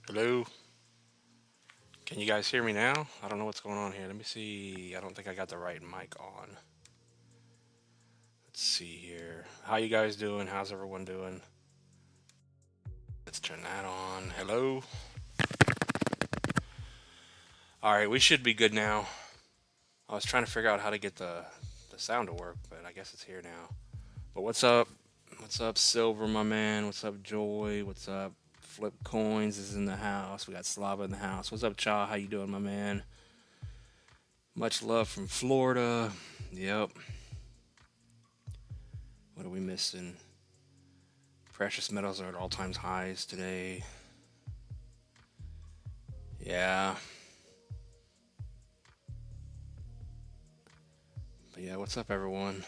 Hello? Can you guys hear me now? I don't know what's going on here. Let me see. I don't think I got the right mic on. Let's see here. How you guys doing? How's everyone doing? Let's turn that on. Hello? All right, we should be good now. I was trying to figure out how to get the sound to work, but I guess it's here now. But what's up? What's up, Silver, my man? What's up, Joy? What's up? Flip Coins is in the house. We got Slava in the house. What's up, Cha? How you doing, my man? Much love from Florida. Yep. What are we missing? Precious metals are at all times highs today. Yeah. But yeah, what's up, everyone?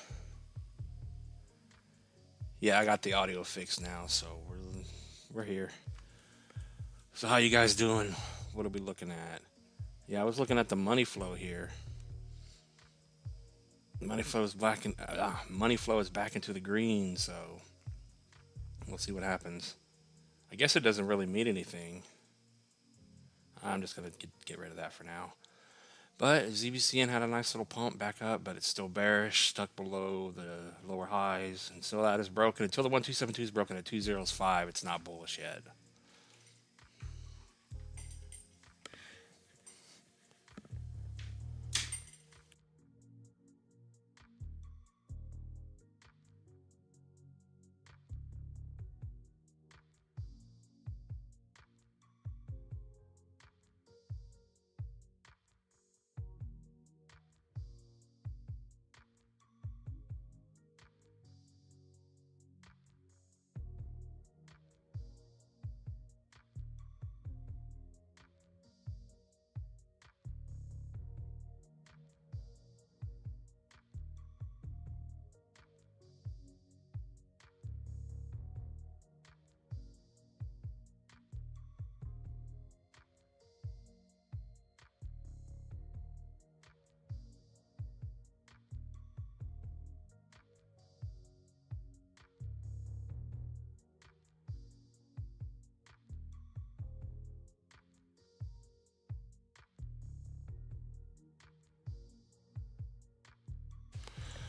Yeah, I got the audio fixed now, so we're here. So how you guys doing? What are we looking at? Yeah, I was looking at the money flow here. Money flow is back into the green, so we'll see what happens. I guess it doesn't really mean anything. I'm just gonna get rid of that for now. But ZBCN had a nice little pump back up, but it's still bearish, stuck below the lower highs. Until that is broken, until the 1272 is broken at 205, it's not bullish yet.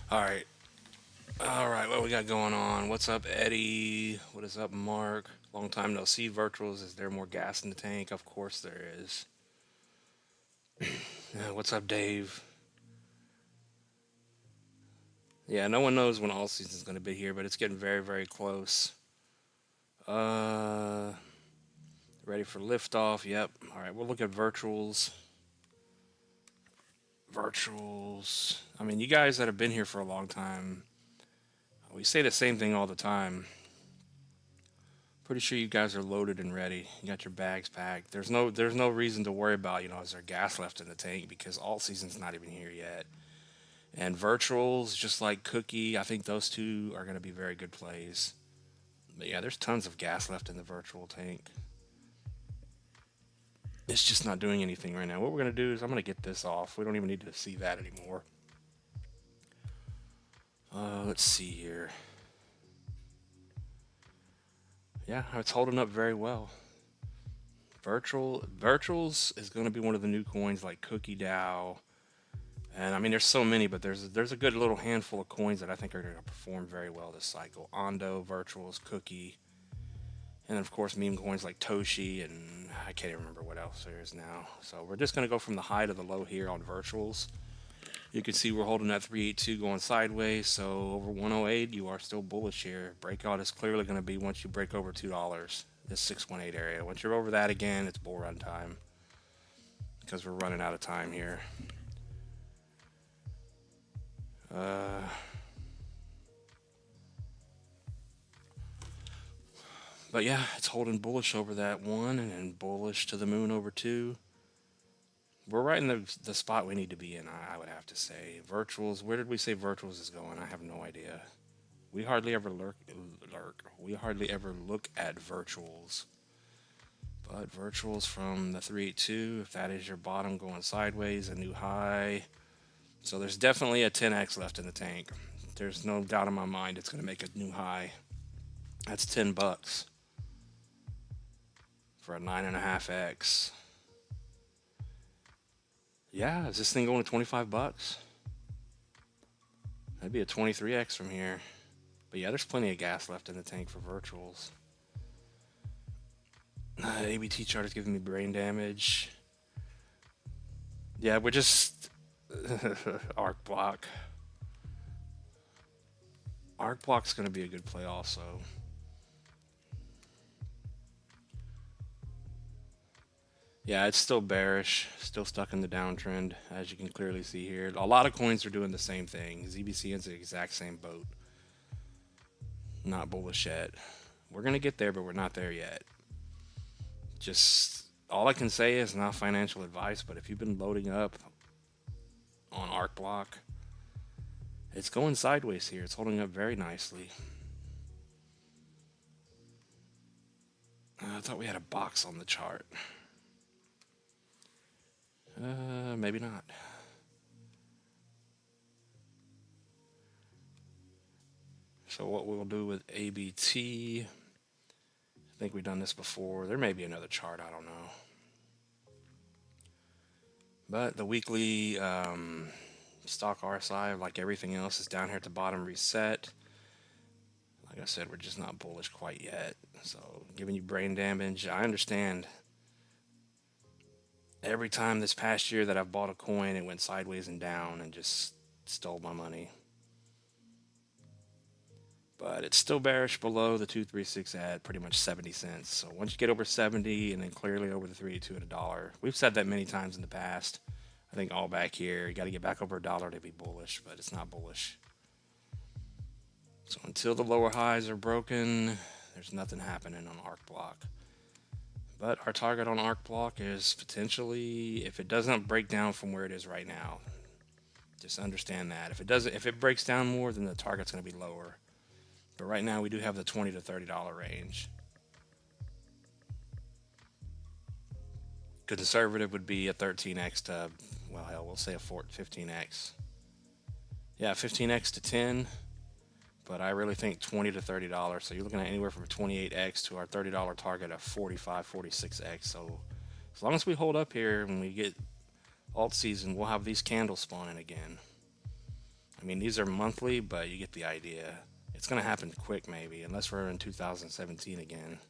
All right. All right, what we got going on? What's up, Eddie? What is up, Mark? Long time no see. Virtuals. Is there more gas in the tank? Of course there is. What's up, Dave? Yeah, no one knows when all season's going to be here, but it's getting very, very close. Uh, Ready for liftoff? Yep. All right, we'll look at virtuals. Virtuals. I mean, you guys that have been here for a long time, we say the same thing all the time. Pretty sure you guys are loaded and ready. You got your bags packed. There's no reason to worry about, is there gas left in the tank because all season's not even here yet. And virtuals, just like Cookie, I think those two are going to be very good plays. But yeah, there's tons of gas left in the virtual tank. It's just not doing anything right now. What we're going to do is I'm going to get this off. We don't even need to see that anymore. Let's see here. Yeah, it's holding up very well. Virtuals is going to be one of the new coins like Cookie DAO. And I mean, there's so many, but there's a good little handful of coins that I think are going to perform very well this cycle. Ondo, Virtuals, Cookie, and then of course meme coins like Toshi, and I can't even remember what else there is now. So we're just going to go from the high to the low here on Virtuals. You can see we're holding that 382 going sideways, so over 108 you are still bullish here. Breakout is clearly going to be once you break over $2, this 618 area. Once you're over that again, it's bull run time because we're running out of time here. Uh, but yeah, it's holding bullish over that one and then bullish to the moon over two. We're right in the spot we need to be in, I would have to say. Virtuals, where did we say virtuals is going? I have no idea. We hardly ever lurk. We hardly ever look at virtuals. But virtuals from the 382, if that is your bottom going sideways, a new high. So there's definitely a 10x left in the tank. There's no doubt in my mind it's going to make a new high. That's $10. for a 9.5x. Yeah, is this thing going to 25 bucks? That'd be a 23x from here. But yeah, there's plenty of gas left in the tank for virtuals. ABT chart is giving me brain damage. Yeah, we're just arc block. Arc block's going to be a good play also. Yeah, it's still bearish, still stuck in the downtrend, as you can clearly see here. A lot of coins are doing the same thing. ZBCN's in the exact same boat. Not bullish yet. We're going to get there, but we're not there yet. Just, all I can say is not financial advice, but if you've been loading up on arc block, it's going sideways here. It's holding up very nicely. I thought we had a box on the chart. Maybe not. So what we'll do with ABT, I think we've done this before. There may be another chart, I don't know. But the weekly stock RSI, like everything else, is down here at the bottom, reset. Like I said, we're just not bullish quite yet. So giving you brain damage. I understand. Every time this past year that I've bought a coin, it went sideways and down and just stole my money. But it's still bearish below the 236 at pretty much 70 cents. So once you get over 70 and then clearly over the 382 at $1, we've said that many times in the past. I think all back here, you got to get back over $1 to be bullish, but it's not bullish. So until the lower highs are broken, there's nothing happening on arc block. But our target on arc block is potentially, if it doesn't break down from where it is right now, just understand that. If it breaks down more, then the target's going to be lower. But right now we do have the $20 to $30 range. Conservative would be a 13x to, well, hell, we'll say a 15x. Yeah, 15x to 10. But I really think $20 to $30. So you're looking at anywhere from a 28x to our $30 target of 45, 46x. So as long as we hold up here when we get alt season, we'll have these candles spawning again. I mean, these are monthly, but you get the idea. It's going to happen quick, maybe, unless we're in 2017 again.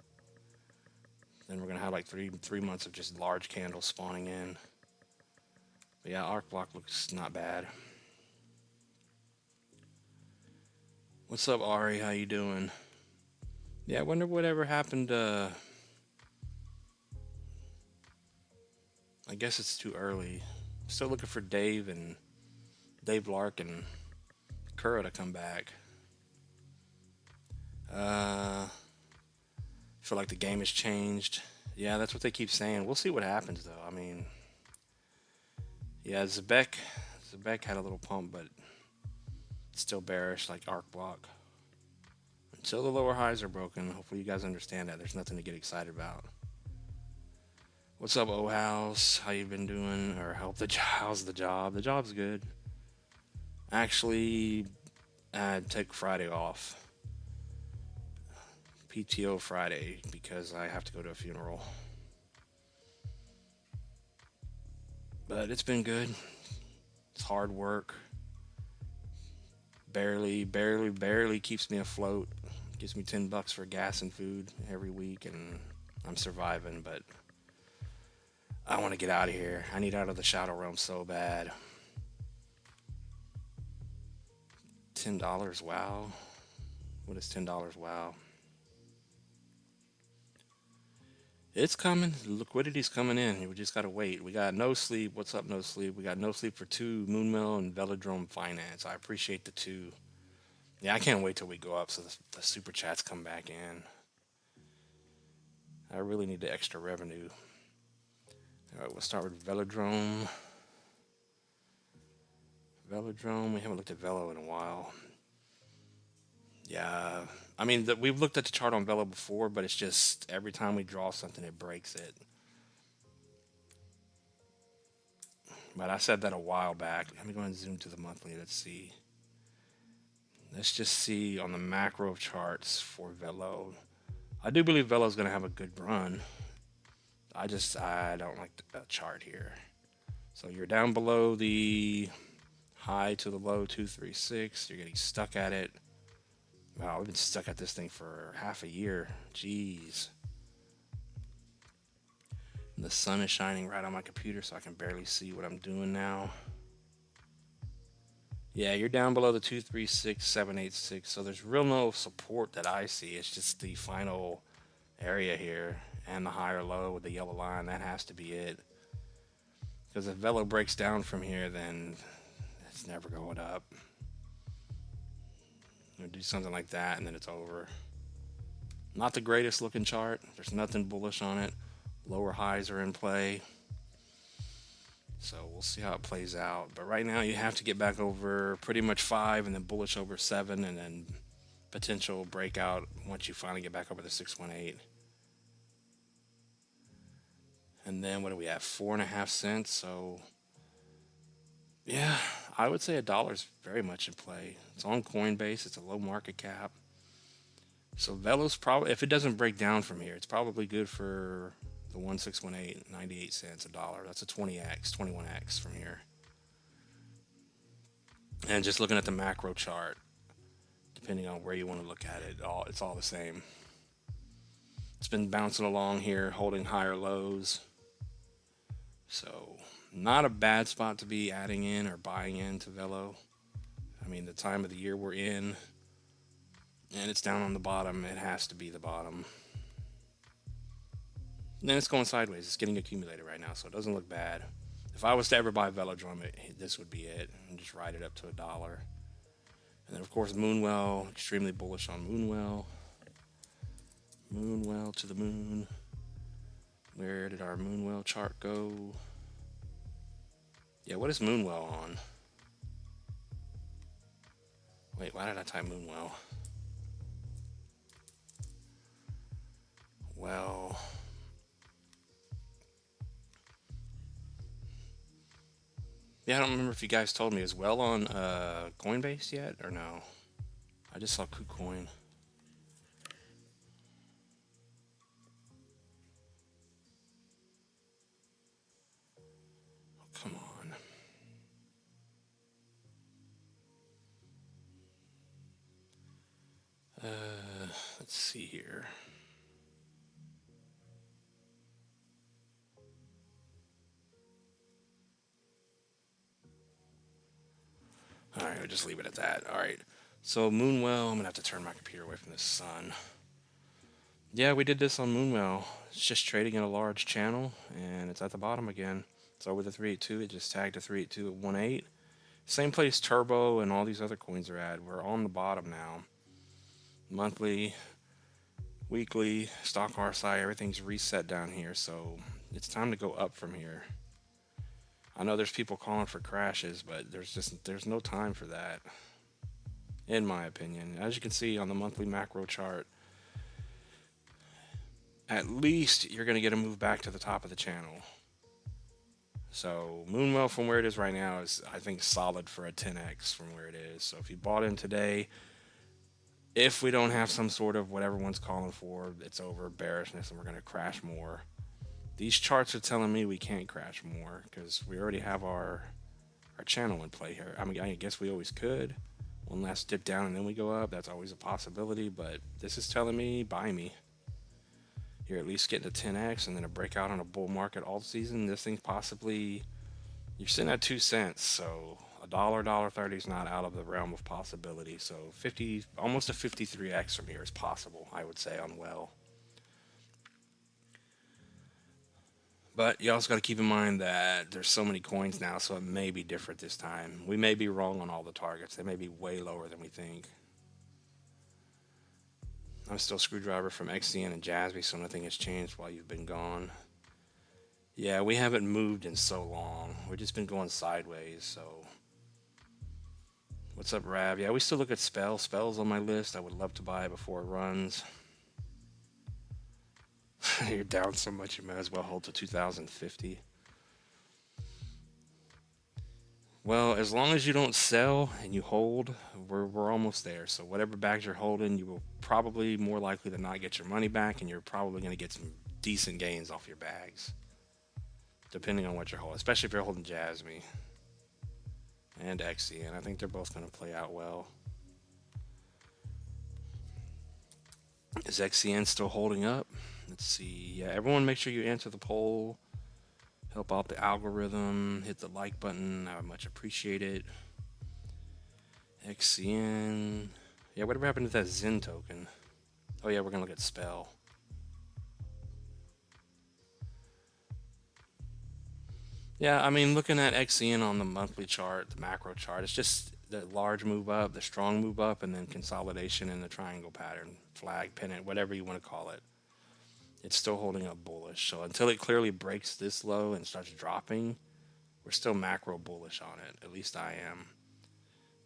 Then we're going to have like three months of just large candles spawning in. But yeah, arc block looks not bad. What's up, Ari? How you doing? Yeah, I wonder whatever happened. I guess it's too early. Still looking for Dave Lark and Kura to come back. Feel like the game has changed. Yeah, that's what they keep saying. We'll see what happens, though. I mean, yeah, Zebek had a little pump, but still bearish like arc block. Until the lower highs are broken, hopefully you guys understand that. There's nothing to get excited about. What's up, O-House? How you been doing? Or how's the job? The job's good. Actually, I'd take Friday off. PTO Friday because I have to go to a funeral. But it's been good. It's hard work. Barely keeps me afloat. Gives me $10 for gas and food every week, and I'm surviving, but I want to get out of here. I need out of the shadow realm so bad. $10, wow. What is $10, wow? It's coming. Liquidity's coming in. We just got to wait. We got No Sleep. What's up, No Sleep? We got No Sleep for 2, Moonmill, and Velodrome Finance. I appreciate the 2. Yeah, I can't wait till we go up so the super chats come back in. I really need the extra revenue. All right, we'll start with Velodrome. We haven't looked at Velo in a while. Yeah, I mean, we've looked at the chart on Velo before, but it's just every time we draw something, it breaks it. But I said that a while back. Let me go ahead and zoom to the monthly. Let's see. Let's just see on the macro charts for Velo. I do believe Velo's going to have a good run. I don't like the chart here. So you're down below the high to the low 236. You're getting stuck at it. Wow, we've been stuck at this thing for half a year. Jeez. And the sun is shining right on my computer, so I can barely see what I'm doing now. Yeah, you're down below the 236,786. So there's real no support that I see. It's just the final area here and the higher low with the yellow line. That has to be it. Because if Velo breaks down from here, then it's never going up. You'll do something like that, and then it's over. Not the greatest looking chart. There's nothing bullish on it. Lower highs are in play. So we'll see how it plays out. But right now you have to get back over pretty much 5 and then bullish over 7 and then potential breakout once you finally get back over the 618. And then what do we have? 4.5 cents. So yeah, I would say $1 is very much in play. It's on Coinbase. It's a low market cap. So Velo's probably, if it doesn't break down from here, it's probably good for the 1618, 98 cents, $1. That's a 20x, 21x from here. And just looking at the macro chart, depending on where you want to look at it, it's all the same. It's been bouncing along here, holding higher lows. So not a bad spot to be adding in or buying into Velo. I mean, the time of the year we're in, and it's down on the bottom. It has to be the bottom. And then it's going sideways. It's getting accumulated right now, so it doesn't look bad. If I was to ever buy Velodrome, this would be it. And just ride it up to $1. And then, of course, Moonwell. Extremely bullish on Moonwell. Moonwell to the moon. Where did our Moonwell chart go? Yeah, what is Moonwell on? Wait, why did I type Moonwell? Well, yeah, I don't remember if you guys told me. Is Well on Coinbase yet or no? I just saw KuCoin. Oh, come on. Let's see here. All right, I'll just leave it at that. All right. So Moonwell, I'm gonna have to turn my computer away from the sun. Yeah, we did this on Moonwell. It's just trading in a large channel, and it's at the bottom again. It's over the 382. It just tagged a 382 at 1.8. Same place Turbo and all these other coins are at. We're on the bottom now. Monthly, weekly, stock RSI, everything's reset down here. So it's time to go up from here. I know there's people calling for crashes, but there's no time for that, in my opinion. As you can see on the monthly macro chart, at least you're going to get a move back to the top of the channel. So Moonwell from where it is right now is, I think, solid for a 10x from where it is. So if you bought in today, if we don't have some sort of what everyone's calling for, it's over, bearishness, and we're going to crash more. These charts are telling me we can't crash more because we already have our channel in play here. I mean, I guess we always could. One last dip down and then we go up. That's always a possibility, but this is telling me buy me. You're at least getting a 10x and then a breakout on a bull market all season. This thing's possibly, you're sitting at 2 cents, so $1.30 is not out of the realm of possibility. So almost a 53x from here is possible, I would say, on Well. But you also got to keep in mind that there's so many coins now, so it may be different this time. We may be wrong on all the targets. They may be way lower than we think. I'm still Screwdriver from XCN and Jasby, so nothing has changed while you've been gone. Yeah, we haven't moved in so long. We've just been going sideways, so. What's up, Rav? Yeah, we still look at Spell. Spell's on my list. I would love to buy it before it runs. You're down so much, you might as well hold to 2050. Well, as long as you don't sell and you hold, we're almost there. So whatever bags you're holding, you will probably more likely than not get your money back, and you're probably going to get some decent gains off your bags, depending on what you're holding, especially if you're holding Jasmine and XCN. I think they're both going to play out well. Is XCN still holding up? Let's see. Yeah, everyone make sure you answer the poll. Help out the algorithm. Hit the like button. I would much appreciate it. XCN. Yeah, whatever happened to that Zen token? Oh yeah, we're going to look at Spell. Yeah, I mean, looking at XCN on the monthly chart, the macro chart, it's just the large move up, the strong move up, and then consolidation in the triangle pattern, flag, pennant, whatever you want to call it. It's still holding up bullish. So until it clearly breaks this low and starts dropping, we're still macro bullish on it. At least I am.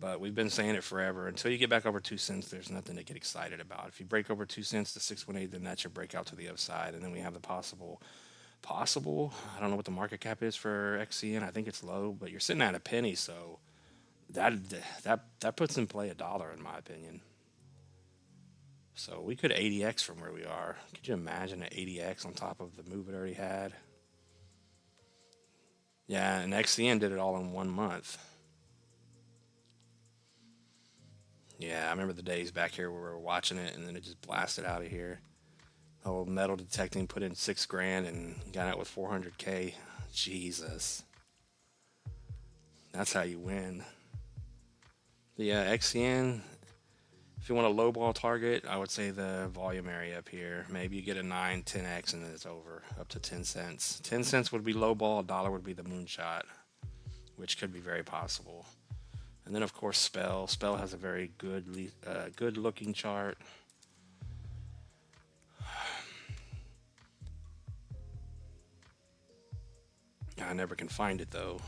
But we've been saying it forever. Until you get back over 2 cents, there's nothing to get excited about. If you break over 2 cents to 618, then that's your breakout to the upside. And then we have the possible, I don't know what the market cap is for XCN. I think it's low, but you're sitting at a penny, so that puts in play $1 in my opinion. So we could 80x from where we are. Could you imagine an 80x on top of the move it already had? Yeah, and XCN did it all in 1 month. Yeah, I remember the days back here where we were watching it and then it just blasted out of here. Oh, metal detecting put in $6 grand and got out with 400K. Jesus. That's how you win. But yeah, XCN, if you want a low ball target, I would say the volume area up here. Maybe you get a 9, 10x and then it's over, up to 10 cents. 10 cents would be low ball, $1 would be the moonshot, which could be very possible. And then of course Spell. Spell has a very good looking chart. I never can find it though.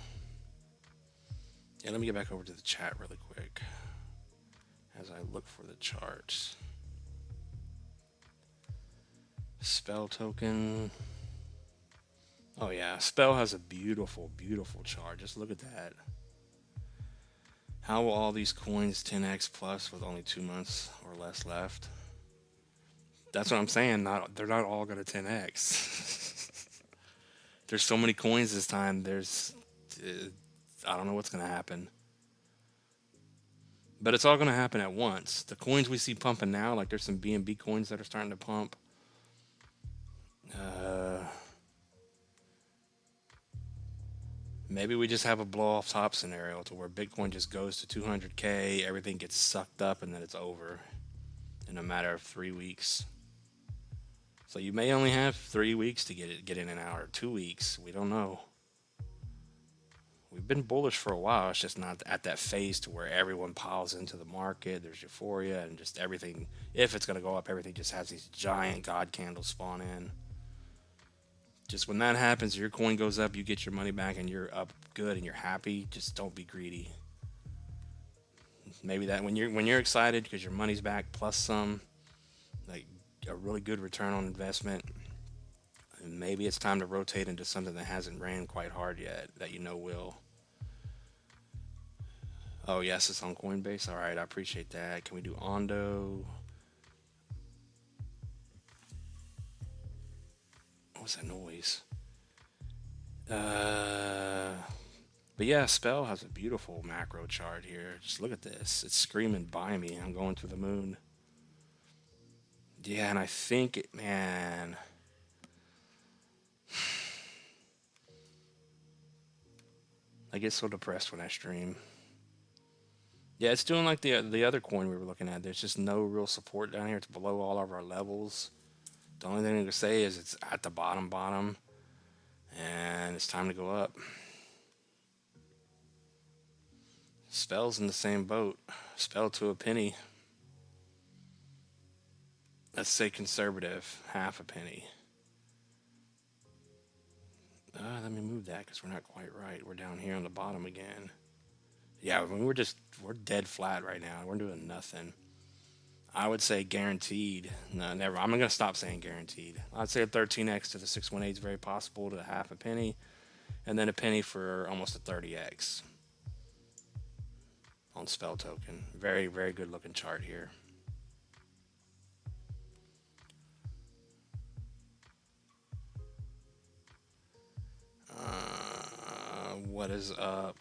Yeah, let me get back over to the chat really quick as I look for the charts. Spell token. Oh yeah, Spell has a beautiful, beautiful chart. Just look at that. How will all these coins 10x plus with only 2 months or less left? That's what I'm saying. They're not all going to 10x. There's so many coins this time. I don't know what's going to happen. But it's all going to happen at once. The coins we see pumping now, like there's some BNB coins that are starting to pump. Maybe we just have a blow off top scenario to where Bitcoin just goes to 200K, everything gets sucked up, and then it's over in a matter of 3 weeks. So you may only have 3 weeks to get in and out, or 2 weeks. We don't know. We've been bullish for a while. It's just not at that phase to where everyone piles into the market. There's euphoria and just everything. If it's going to go up, everything just has these giant God candles spawn in. Just when that happens, your coin goes up, you get your money back, and you're up good and you're happy. Just don't be greedy. Maybe that when you're excited because your money's back plus some, like a really good return on investment, and maybe it's time to rotate into something that hasn't ran quite hard yet that you know will. Oh yes, it's on Coinbase. All right, I appreciate that. Can we do Ondo? What's that noise? But yeah, Spell has a beautiful macro chart here. Just look at this. It's screaming buy me. I'm going to the moon. Yeah, and I think man. I get so depressed when I stream. Yeah, it's doing like the other coin we were looking at. There's just no real support down here. It's below all of our levels. The only thing I can say is it's at the bottom, and it's time to go up. Spell's in the same boat. Spell to a penny. Let's say conservative, half a penny. Let me move that because we're not quite right. We're down here on the bottom again. Yeah, I mean, we're dead flat right now. We're doing nothing. I would say guaranteed. No, never. I'm going to stop saying guaranteed. I'd say a 13x to the 618 is very possible to half a penny. And then a penny for almost a 30x on Spell token. Very, very good looking chart here. What is up?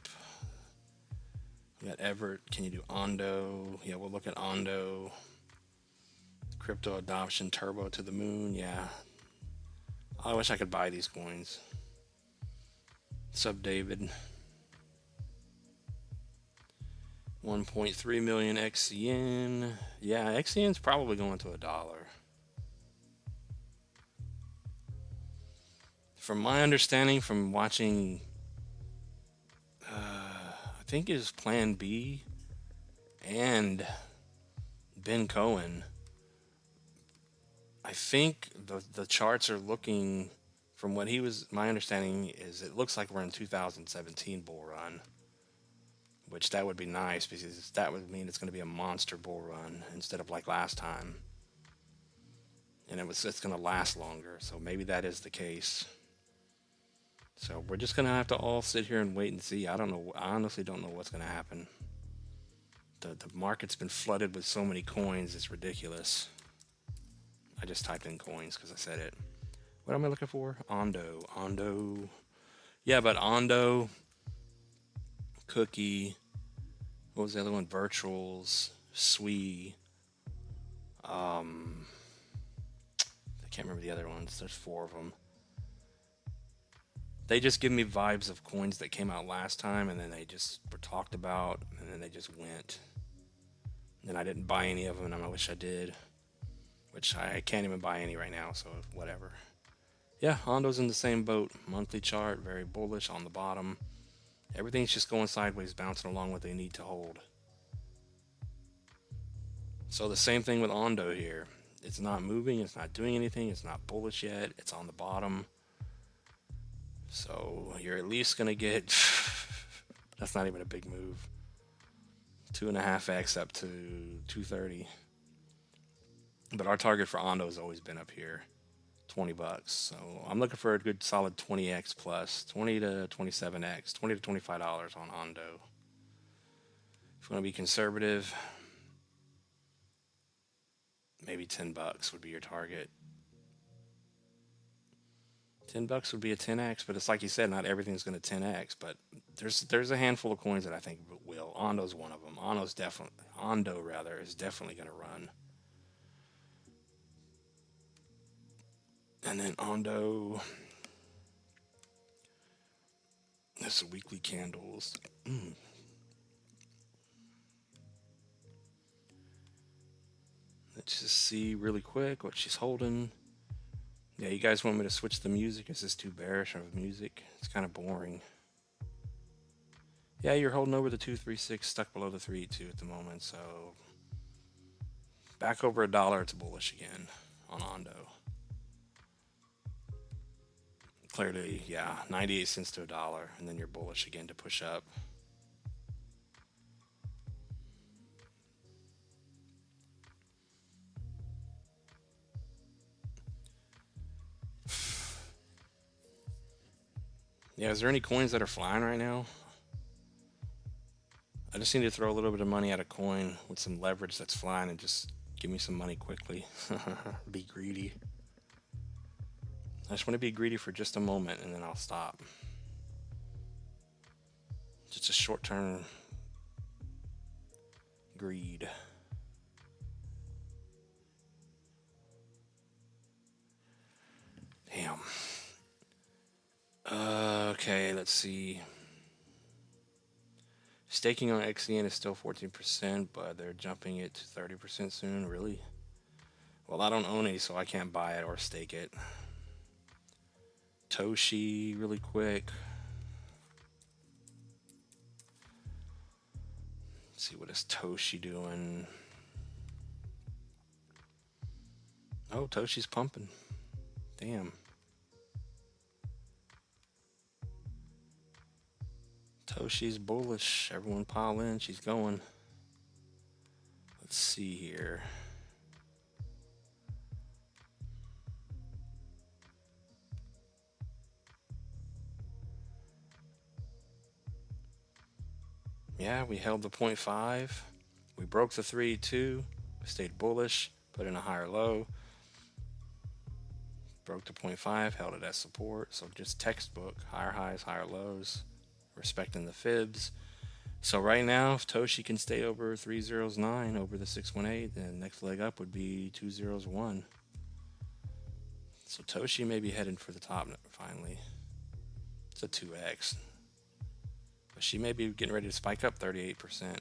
We got Everett. Can you do Ondo? Yeah, we'll look at Ondo. Crypto adoption turbo to the moon. Yeah. I wish I could buy these coins. What's up, David? 1.3 million XCN. Yeah, XCN's probably going to $1. From my understanding, from watching, I think it is Plan B and Ben Cohen. I think the charts are looking, from what he was, my understanding is it looks like we're in 2017 bull run, which that would be nice because that would mean it's going to be a monster bull run instead of like last time. And it's going to last longer. So maybe that is the case. So we're just going to have to all sit here and wait and see. I don't know. I honestly don't know what's going to happen. The market's been flooded with so many coins. It's ridiculous. I just typed in coins because I said it. What am I looking for? Ondo. Yeah, but Ondo, Cookie, what was the other one? Virtuals, SUKU. I can't remember the other ones. There's 4 of them. They just give me vibes of coins that came out last time, and then they just were talked about, and then they just went. And I didn't buy any of them, and I wish I did. Which I can't even buy any right now, so whatever. Yeah, Hondo's in the same boat. Monthly chart, very bullish on the bottom. Everything's just going sideways, bouncing along what they need to hold. So the same thing with Ondo here. It's not moving, it's not doing anything, it's not bullish yet, it's on the bottom. So you're at least going to get, that's not even a big move, 2.5x up to 230. But our target for Ondo has always been up here, $20. So I'm looking for a good solid 20x plus, 20 to 27x, $20 to $25 on Ondo. If you want to be conservative, maybe $10 would be your target. $10 would be a 10x, but it's like you said, not everything's going to 10x. But there's a handful of coins that I think will. Ondo's one of them. Ondo is definitely going to run. And then Ondo, there's the weekly candles. Let's just see really quick what she's holding. Yeah, you guys want me to switch the music? Is this too bearish of music? It's kind of boring. Yeah, you're holding over the 236, stuck below the 382 at the moment. So back over $1, it's bullish again on Ondo. Clearly, yeah, 98 cents to $1, and then you're bullish again to push up. Yeah, is there any coins that are flying right now? I just need to throw a little bit of money at a coin with some leverage that's flying and just give me some money quickly. Be greedy. I just want to be greedy for just a moment and then I'll stop. Just a short-term greed. Damn. Okay, let's see. Staking on XCN is still 14%, but they're jumping it to 30% soon. Really? Well, I don't own any, so I can't buy it or stake it. Toshi, really quick. Let's see, what is Toshi doing? Oh, Toshi's pumping. Damn. Toshi's bullish. Everyone pile in. She's going. Let's see here. Yeah, we held the 0.5. We broke the 3.2. We stayed bullish. Put in a higher low. Broke the 0.5. Held it as support. So just textbook. Higher highs, higher lows. respecting the fibs. So right now, if Toshi can stay over 309 over the 618, then next leg up would be 201. So Toshi may be heading for the top finally. It's a 2x. But she may be getting ready to spike up 38%.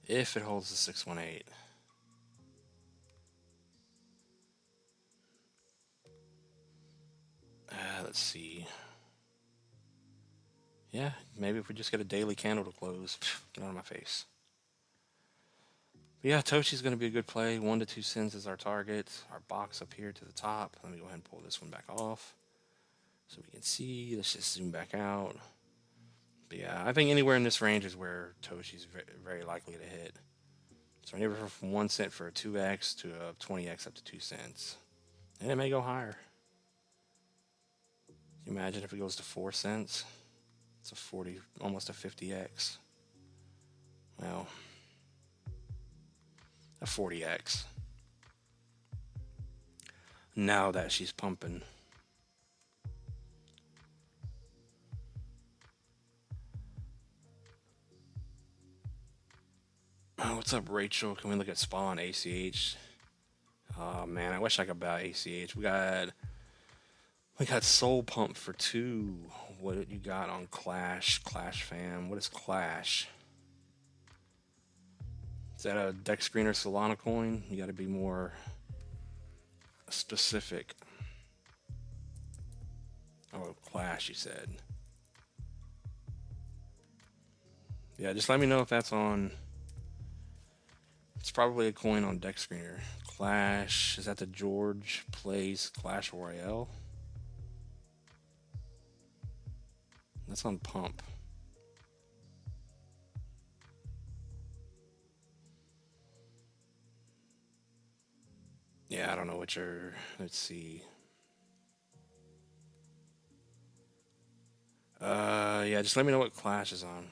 If it holds the 618. Let's see. Yeah, maybe if we just get a daily candle to close. Get out of my face. But yeah, Toshi's going to be a good play. 1 to 2 cents is our target. Our box up here to the top. Let me go ahead and pull this one back off so we can see. Let's just zoom back out. But yeah, I think anywhere in this range is where Toshi's very likely to hit. So anywhere from 1 cent for a 2x to a 20x up to 2 cents. And it may go higher. Can you imagine if it goes to 4 cents? It's a 40, almost a 50x. Well, a 40x. Now that she's pumping. Oh, what's up, Rachel? Can we look at Spawn ACH? Oh man, I wish I could buy ACH. We got Soul Pump for 2. What you got on Clash? Clash fam. What is Clash? Is that a Dex Screener Solana coin? You got to be more specific. Oh, Clash, you said. Yeah, just let me know if that's on. It's probably a coin on Dex Screener. Clash. Is that the George Plays Clash Royale? That's on Pump. Yeah, I don't know what you're. Let's see. Yeah, just let me know what Clash is on.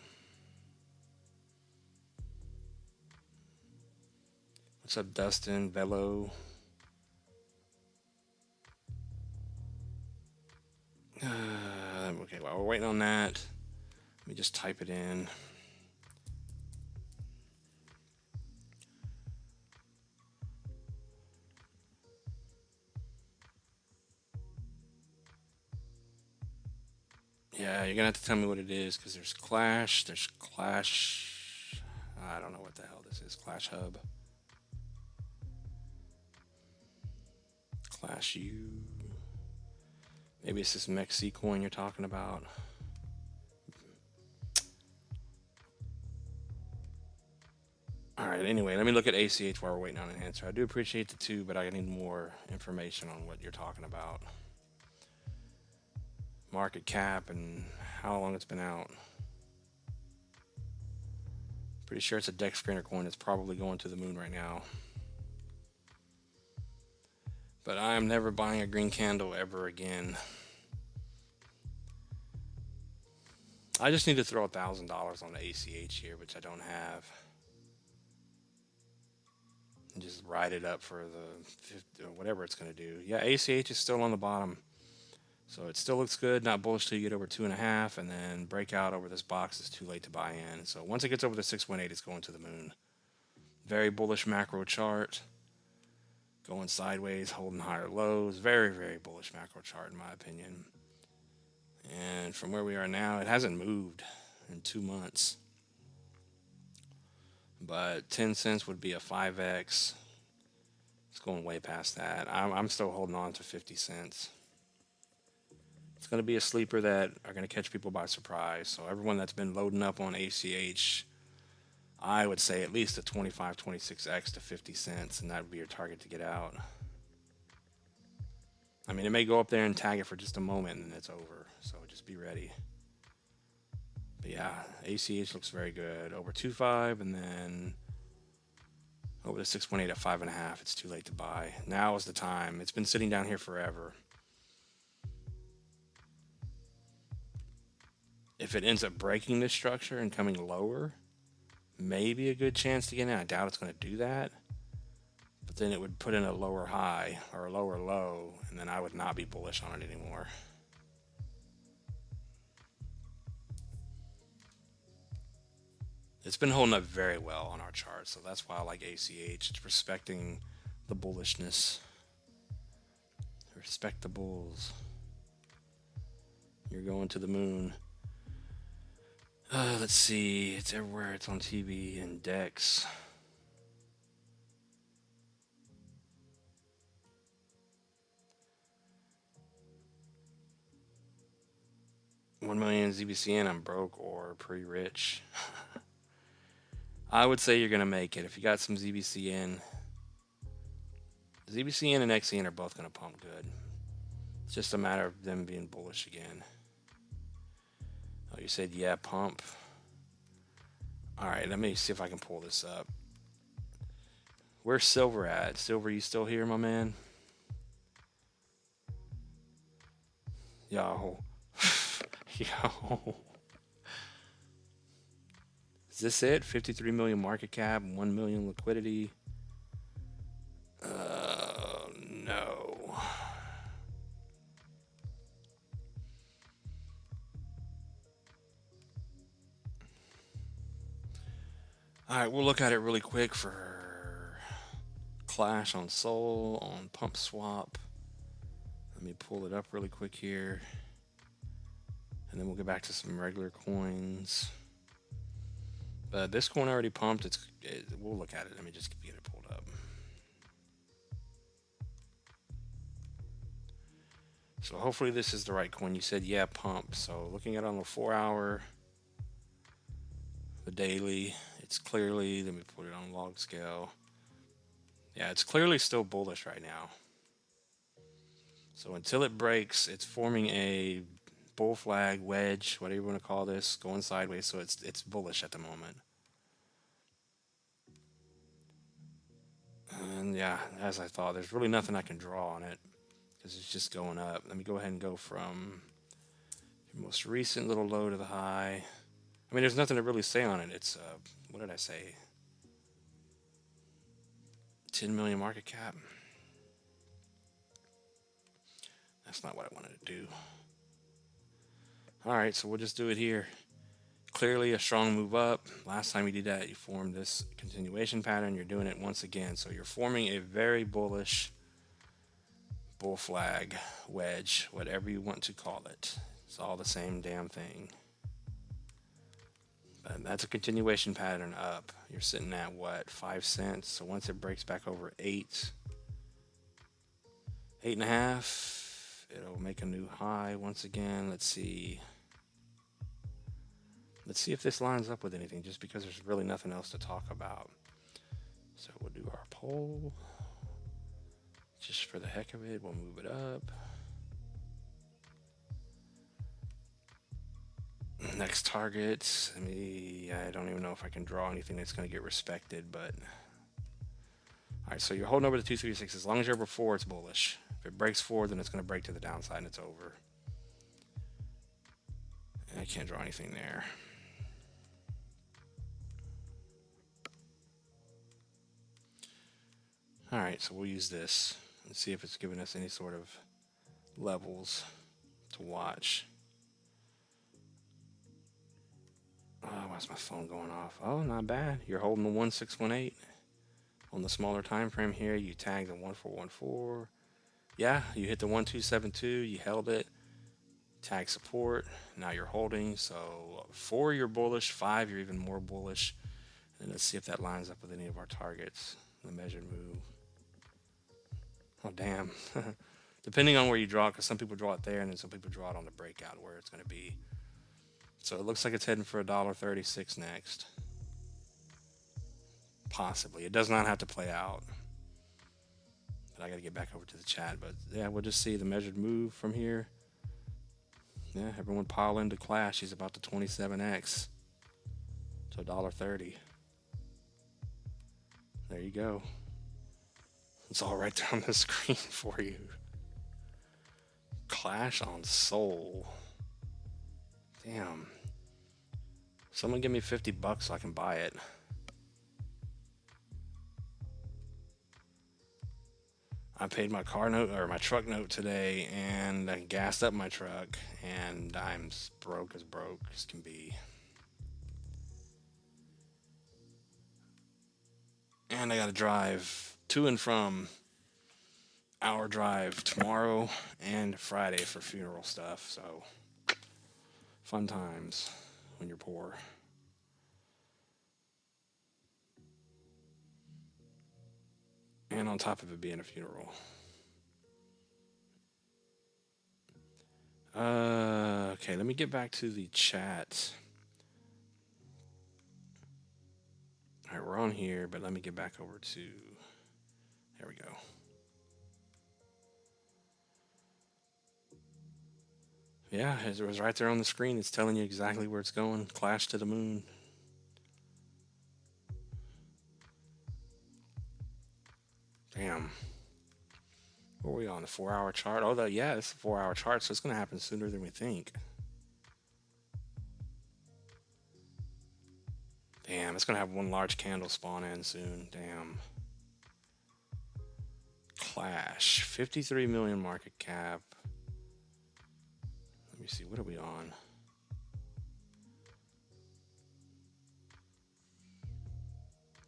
What's up, Dustin? Velo. Okay, while we're waiting on that, let me just type it in. Yeah, you're gonna have to tell me what it is because there's Clash, I don't know what the hell this is. Clash Hub. Clash U. Maybe it's this MEXC coin you're talking about. Alright, anyway, let me look at ACH while we're waiting on an answer. I do appreciate the 2, but I need more information on what you're talking about. Market cap and how long it's been out. Pretty sure it's a Dex Screener coin. It's probably going to the moon right now. But I am never buying a green candle ever again. I just need to throw $1,000 on the ACH here, which I don't have. And just ride it up for the 50, or whatever it's going to do. Yeah, ACH is still on the bottom. So it still looks good. Not bullish till you get over 2.5, and then breakout over this box is too late to buy in. So once it gets over the 618, it's going to the moon. Very bullish macro chart. Going sideways, holding higher lows. Very, very bullish macro chart in my opinion. And from where we are now, it hasn't moved in 2 months. But 10 cents would be a 5x. It's going way past that. I'm still holding on to 50 cents. It's going to be a sleeper that are going to catch people by surprise. So everyone that's been loading up on ACH, I would say at least a 25, 26x to 50 cents, and that would be your target to get out. I mean, it may go up there and tag it for just a moment, and then it's over. So just be ready. But yeah, ACH looks very good. Over 2.5, and then over the 618 at 5.5. It's too late to buy. Now is the time. It's been sitting down here forever. If it ends up breaking this structure and coming lower, maybe a good chance to get in. I doubt it's going to do that. But then it would put in a lower high or a lower low, and then I would not be bullish on it anymore. It's been holding up very well on our chart, so that's why I like ACH. It's respecting the bullishness. Respect the bulls. You're going to the moon. Let's see. It's everywhere. It's on TV and Dex. $1 million ZBCN. I'm broke or pretty rich. I would say you're gonna make it if you got some ZBCN. ZBCN and XCN are both gonna pump good. It's just a matter of them being bullish again. Oh, you said yeah, pump. All right, let me see if I can pull this up. Where's Silver at? Silver, you still here, my man? Yo. Yo. Is this it? 53 million market cap, 1 million liquidity. No. All right, we'll look at it really quick for Clash on Sol, on Pump Swap. Let me pull it up really quick here. And then we'll get back to some regular coins. But this coin already pumped. We'll look at it. Let me just get it pulled up. So hopefully this is the right coin. You said yeah, pump. So looking at it on the 4-hour, the daily, it's clearly, let me put it on log scale. Yeah, it's clearly still bullish right now. So until it breaks, it's forming a bull flag, wedge, whatever you want to call this, going sideways. So it's bullish at the moment. And yeah, as I thought, there's really nothing I can draw on it because it's just going up. Let me go ahead and go from your most recent little low to the high. I mean, there's nothing to really say on it. It's, what did I say? 10 million market cap. That's not what I wanted to do. All right, so we'll just do it here. Clearly a strong move up. Last time you did that, you formed this continuation pattern. You're doing it once again. So you're forming a very bullish bull flag, wedge, whatever you want to call it. It's all the same damn thing. But that's a continuation pattern up. You're sitting at what, 5 cents? So once it breaks back over 8.5, it'll make a new high once again. Let's see. Let's see if this lines up with anything, just because there's really nothing else to talk about. So we'll do our poll. Just for the heck of it, we'll move it up. Next target. I don't even know if I can draw anything that's going to get respected, but... Alright, so you're holding over the 236. As long as you're over 4, it's bullish. If it breaks 4, then it's going to break to the downside and it's over. And I can't draw anything there. Alright, so we'll use this and see if it's giving us any sort of levels to watch. Oh, why's my phone going off? Oh, not bad. You're holding the 1618. On the smaller time frame here, you tagged the 1414. Yeah, you hit the 1272, you held it. Tag support. Now you're holding. So 4, you're bullish. 5, you're even more bullish. And let's see if that lines up with any of our targets. The measured move. Oh, damn. Depending on where you draw, because some people draw it there, and then some people draw it on the breakout where it's going to be. So it looks like it's heading for $1.36 next. Possibly. It does not have to play out. But I got to get back over to the chat. But yeah, we'll just see the measured move from here. Yeah, everyone pile into Clash. He's about to 27x. So $1.30. There you go. It's all right there on the screen for you. Clash on Sol. Damn. Someone give me $50 so I can buy it. I paid my car note or my truck note today, and I gassed up my truck, and I'm broke as can be. And I got to drive to and from hour drive tomorrow and Friday for funeral stuff. So fun times when you're poor. And on top of it being a funeral. Okay, let me get back to the chat. All right, we're on here, but let me get back over to. There we go. Yeah, it was right there on the screen. It's telling you exactly where it's going. Clash to the moon. Damn. What are we on? The 4-hour chart? Oh, yeah, it's a 4-hour chart, so it's going to happen sooner than we think. Damn, it's going to have one large candle spawn in soon. Damn. Clash. 53 million market cap. Let me see. What are we on?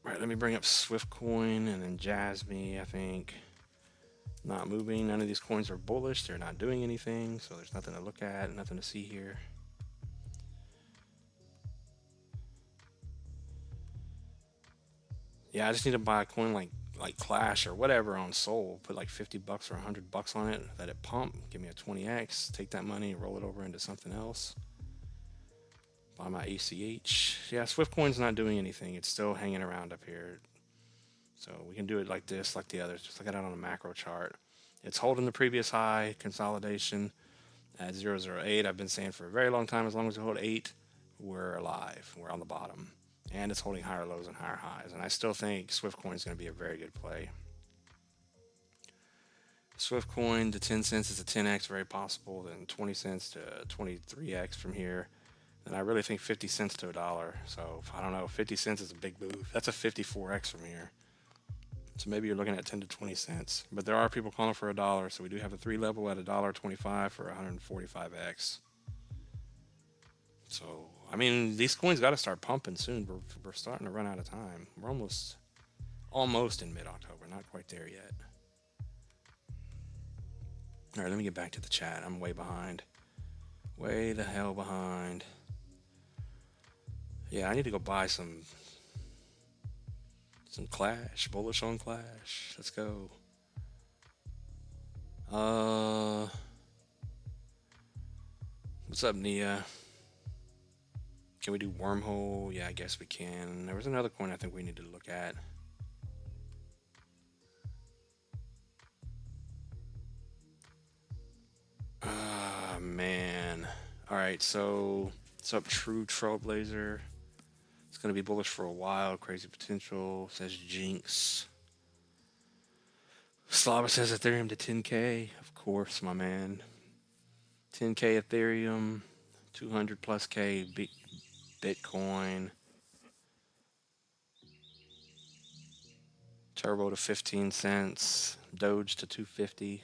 Right, let me bring up Swift Coin and then Jasmy, I think. Not moving. None of these coins are bullish. They're not doing anything, so there's nothing to look at, nothing to see here. Yeah, I just need to buy a coin like Clash or whatever on Sol. Put like $50 or $100 on it. Let it pump. Give me a 20x. Take that money, roll it over into something else. Buy my ACH. Yeah, Swift Coin's not doing anything. It's still hanging around up here. So we can do it like this, like the others. Just look at it on a macro chart. It's holding the previous high, consolidation at 008. I've been saying for a very long time, as long as we hold 8, we're alive. We're on the bottom. And it's holding higher lows and higher highs. And I still think Swift Coin is going to be a very good play. Swift Coin to 10 cents is a 10x, very possible. Then 20 cents to 23x from here. And I really think 50 cents to $1. So I don't know, 50 cents is a big move. That's a 54x from here. So maybe you're looking at 10 to 20 cents. But there are people calling for $1. So we do have a 3 level at $1.25 for 145x. So, I mean, these coins got to start pumping soon. We're starting to run out of time. We're almost in mid-October. Not quite there yet. All right, let me get back to the chat. I'm way behind. Way the hell behind. Yeah, I need to go buy some Clash. Bullish on Clash. Let's go. What's up, Nia? Can we do Wormhole? Yeah, I guess we can. There was another coin I think we need to look at. Man. All right, so what's up, True Trailblazer? It's going to be bullish for a while. Crazy potential. Says Jinx. Slava says Ethereum to 10K. Of course, my man. 10K Ethereum. 200 plus K Bitcoin. Turbo to 15 cents. Doge to 250.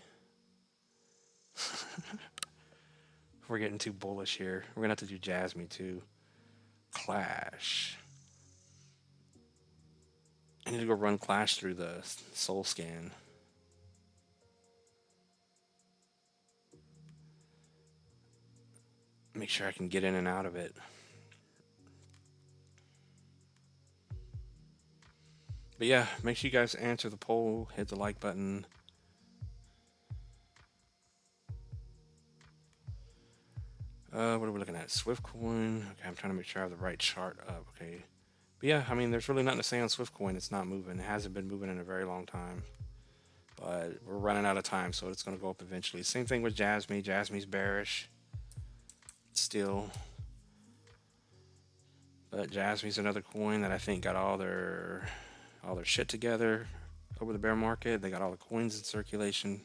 We're getting too bullish here. We're going to have to do Jasmy too. Clash. I need to go run Clash through the Soul Scan. Make sure I can get in and out of it. But yeah, make sure you guys answer the poll. Hit the like button. What are we looking at? Swift Coin. Okay, I'm trying to make sure I have the right chart up. Okay. But yeah, I mean, there's really nothing to say on Swift Coin. It's not moving. It hasn't been moving in a very long time. But we're running out of time, so it's going to go up eventually. Same thing with Jasmy. Jasmy's bearish. Still. But Jasmy's another coin that I think got all their shit together over the bear market. They got all the coins in circulation.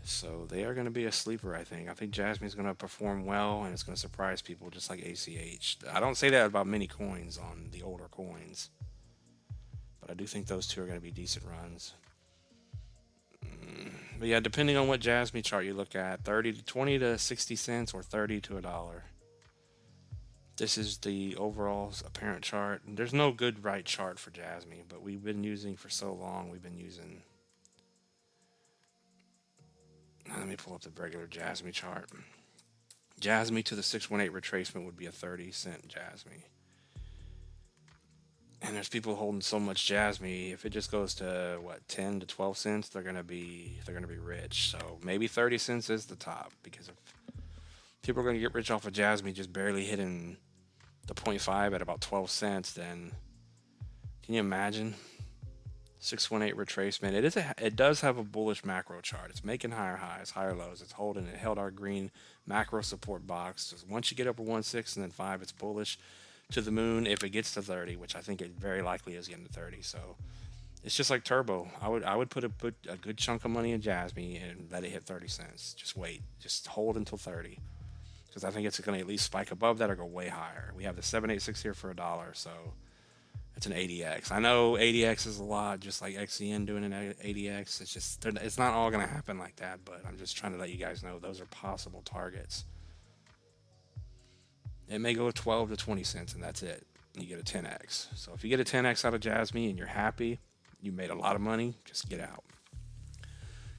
So they are going to be a sleeper, I think. I think Jasmy's going to perform well, and it's going to surprise people just like ACH. I don't say that about many coins on the older coins. But I do think those two are going to be decent runs. But yeah, depending on what Jasmy chart you look at, 20 to 60 cents or 30 to $1. This is the overall apparent chart. There's no good right chart for Jasmine, but we've been using for so long. We've been using. Let me pull up the regular Jasmine chart. Jasmine to the 618 retracement would be a 30-cent Jasmine. And there's people holding so much Jasmine. If it just goes to what 10 to 12 cents, they're gonna be rich. So maybe 30 cents is the top because if people are gonna get rich off of Jasmine just barely hitting the point 0.5 at about 12 cents, then can you imagine? 618 retracement. It does have a bullish macro chart. It's making higher highs, higher lows. It's holding. It held our green macro support box. So once you get over 1.6 and then 5, it's bullish to the moon if it gets to 30, which I think it very likely is getting to 30. So it's just like turbo. I would put a good chunk of money in Jasmine and let it hit 30 cents. Just wait. Just hold until 30 because I think it's going to at least spike above that or go way higher. We have the 786 here for a dollar, so it's an 80x. I know 80x is a lot, just like XCN doing an 80x. It's not all going to happen like that, but I'm just trying to let you guys know those are possible targets. It may go 12 to 20 cents, and that's it. You get a 10x. So if you get a 10x out of Jasmine and you're happy, you made a lot of money, just get out.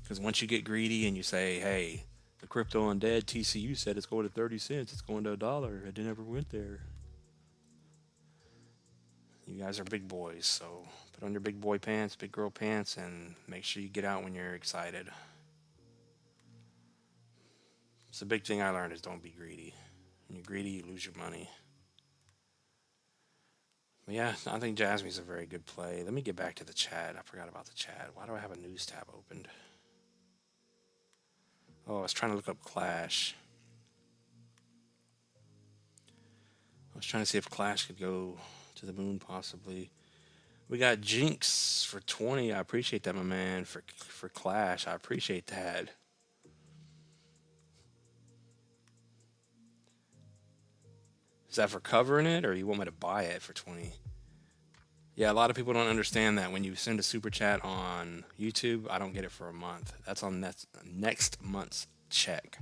Because once you get greedy and you say, hey, the crypto undead TCU said it's going to 30 cents, it's going to a dollar, it never went there. You guys are big boys, so put on your big boy pants, big girl pants, and make sure you get out when you're excited. It's a big thing I learned is don't be greedy. When you're greedy, you lose your money. But yeah, I think Jasmine's a very good play. Let me get back to the chat. I forgot about the chat. Why do I have a news tab opened? Oh, I was trying to look up Clash. I was trying to see if Clash could go to the moon possibly. We got Jinx for 20. I appreciate that, my man. For Clash, I appreciate that. Is that for covering it, or you want me to buy it for 20? Yeah, a lot of people don't understand that when you send a super chat on YouTube, I don't get it for a month. That's on next month's check.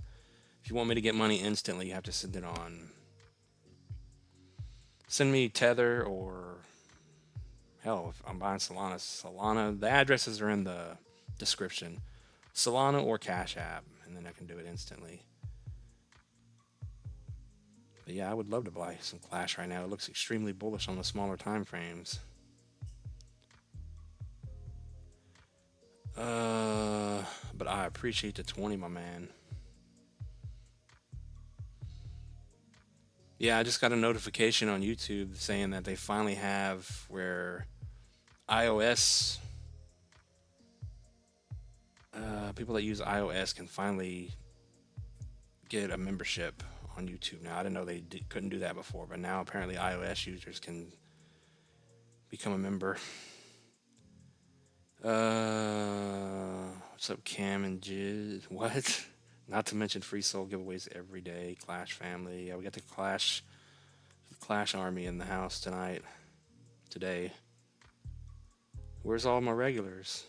If you want me to get money instantly, you have to send it on. Send me Tether or hell, if I'm buying Solana, the addresses are in the description. Solana or Cash App, and then I can do it instantly. But yeah, I would love to buy some Clash right now. It looks extremely bullish on the smaller time frames. But I appreciate the 20, my man. Yeah, I just got a notification on YouTube saying that they finally have where iOS people that use iOS can finally get a membership on YouTube now. I didn't know they couldn't do that before, but now apparently iOS users can become a member. What's up, Cam and Jiz? What? Not to mention free soul giveaways every day. Clash family. Yeah, we got the Clash army in the house today. Where's all my regulars?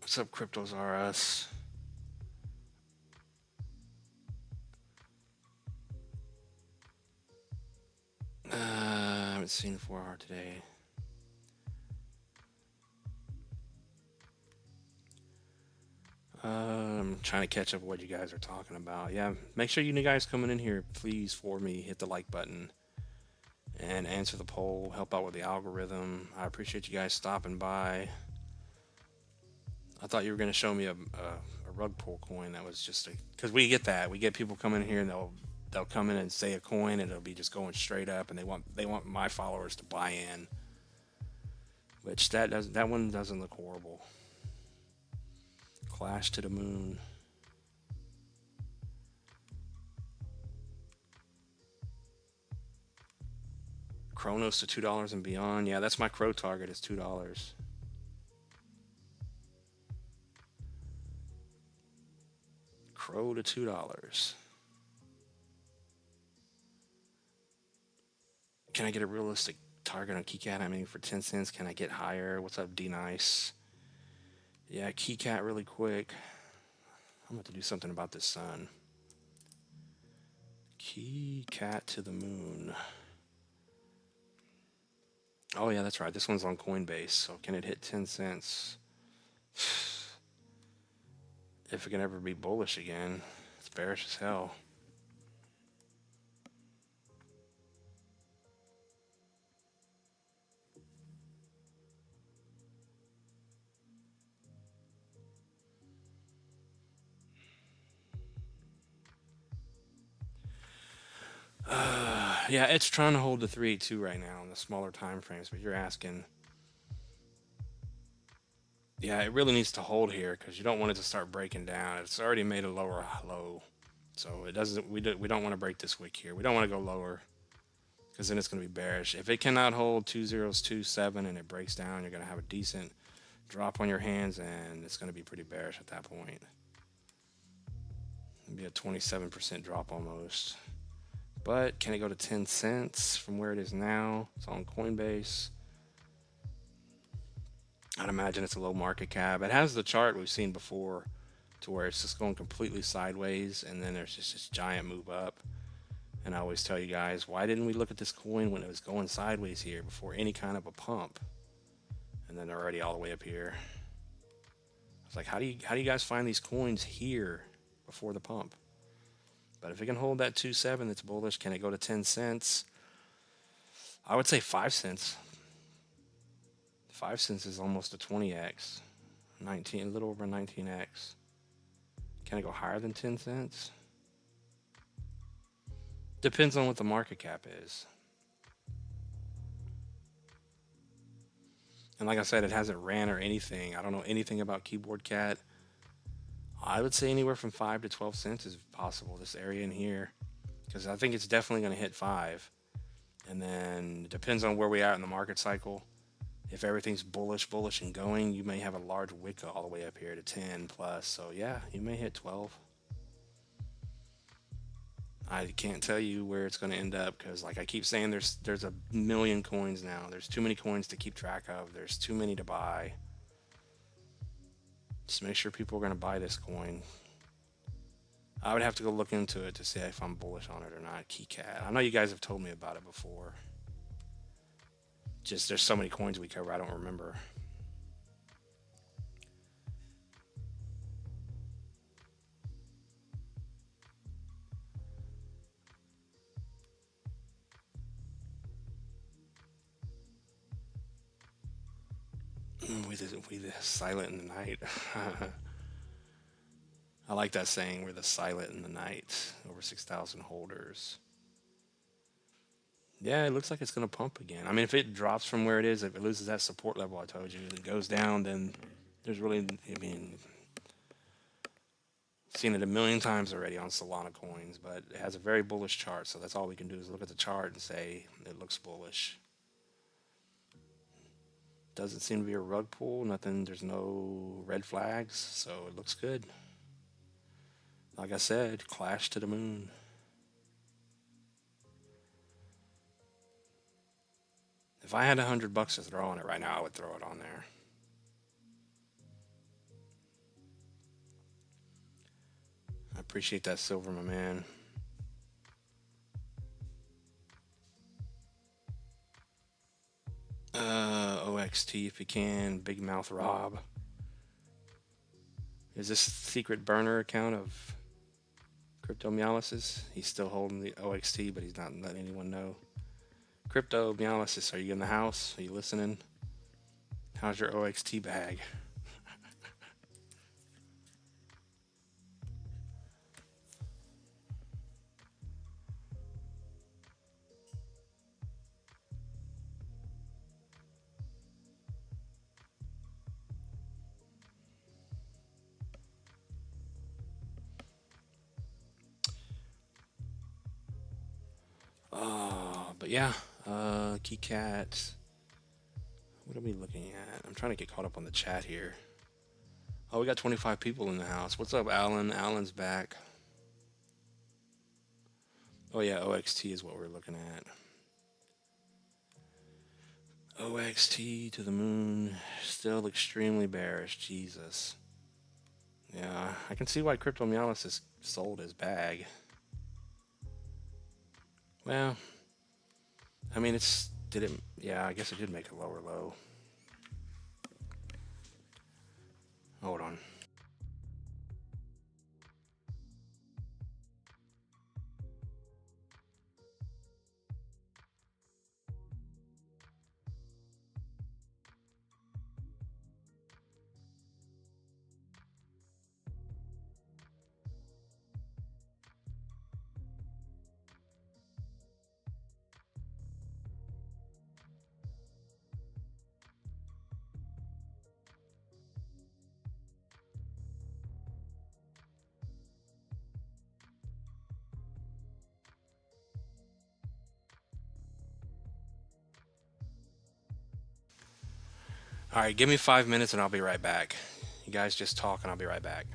What's up, Cryptos R Us? I haven't seen 4 hour today. I'm trying to catch up what you guys are talking about. Yeah, make sure you guys coming in here, please, for me, hit the like button and answer the poll, help out with the algorithm. I appreciate you guys stopping by. I thought you were going to show me a rug pull coin that was just because we get that. We get people coming in here and they'll come in and say a coin and it'll be just going straight up and they want my followers to buy in. Which that one doesn't look horrible. Clash to the moon. Chronos to $2 and beyond. Yeah, that's my crow target is $2. Crow to $2. Can I get a realistic target on KeyCat? I mean, for 10 cents, can I get higher? What's up, D Nice? Yeah, KeyCat really quick. I'm going to do something about this sun. Key cat to the moon. Oh yeah, that's right. This one's on Coinbase. So can it hit 10 cents? If it can ever be bullish again. It's bearish as hell. Yeah, it's trying to hold the 382 right now in the smaller time frames, but you're asking. Yeah, it really needs to hold here because you don't want it to start breaking down. It's already made a lower low, so it doesn't. We don't want to break this wick here. We don't want to go lower because then it's going to be bearish. If it cannot hold 2027 and it breaks down, you're going to have a decent drop on your hands, and it's going to be pretty bearish at that point. It'll be a 27% drop almost. But can it go to 10 cents from where it is now? It's on Coinbase. I'd imagine it's a low market cap. It has the chart we've seen before to where it's just going completely sideways and then there's just this giant move up. And I always tell you guys, why didn't we look at this coin when it was going sideways here before any kind of a pump? And then they're already all the way up here. I was like, how do you guys find these coins here before the pump? But if it can hold that 2.7 that's bullish, can it go to 10 cents? I would say 5 cents. 5 cents is almost a 20x. 19, a little over 19x. Can it go higher than 10 cents? Depends on what the market cap is. And like I said, it hasn't ran or anything. I don't know anything about Keyboard Cat. I would say anywhere from 5 to 12 cents is possible, this area in here. Because I think it's definitely going to hit 5. And then it depends on where we are in the market cycle. If everything's bullish and going, you may have a large wick all the way up here to 10 plus. So yeah, you may hit 12. I can't tell you where it's going to end up because, like I keep saying, there's a million coins now. There's too many coins to keep track of. There's too many to buy. Just make sure people are going to buy this coin. I would have to go look into it to see if I'm bullish on it or not. KeyCat. I know you guys have told me about it before. Just there's so many coins we cover, I don't remember. We the silent in the night. I like that saying, we're the silent in the night. Over 6,000 holders. Yeah, it looks like it's going to pump again. I mean, if it drops from where it is, if it loses that support level I told you, and it goes down, then there's really, I mean, seen it a million times already on Solana coins, but it has a very bullish chart, so that's all we can do is look at the chart and say it looks bullish. Doesn't seem to be a rug pull, nothing, there's no red flags, so it looks good. Like I said, clash to the moon. If I had $100 to throw on it right now, I would throw it on there. I appreciate that silver, my man. OXT if you can. Big Mouth Rob. Is this a secret burner account of Crypto Meolysis? He's still holding the OXT, but he's not letting anyone know. Crypto Meolysis, are you in the house? Are you listening? How's your OXT bag? But yeah, KeyCat. What are we looking at? I'm trying to get caught up on the chat here. Oh, we got 25 people in the house. What's up, Alan? Alan's back. Oh yeah, OXT is what we're looking at. OXT to the moon. Still extremely bearish. Jesus. Yeah, I can see why Cryptomealis is sold his bag. Well, I mean, did it? Yeah, I guess it did make a lower low. Hold on. All right, give me 5 minutes and I'll be right back. You guys just talk and I'll be right back.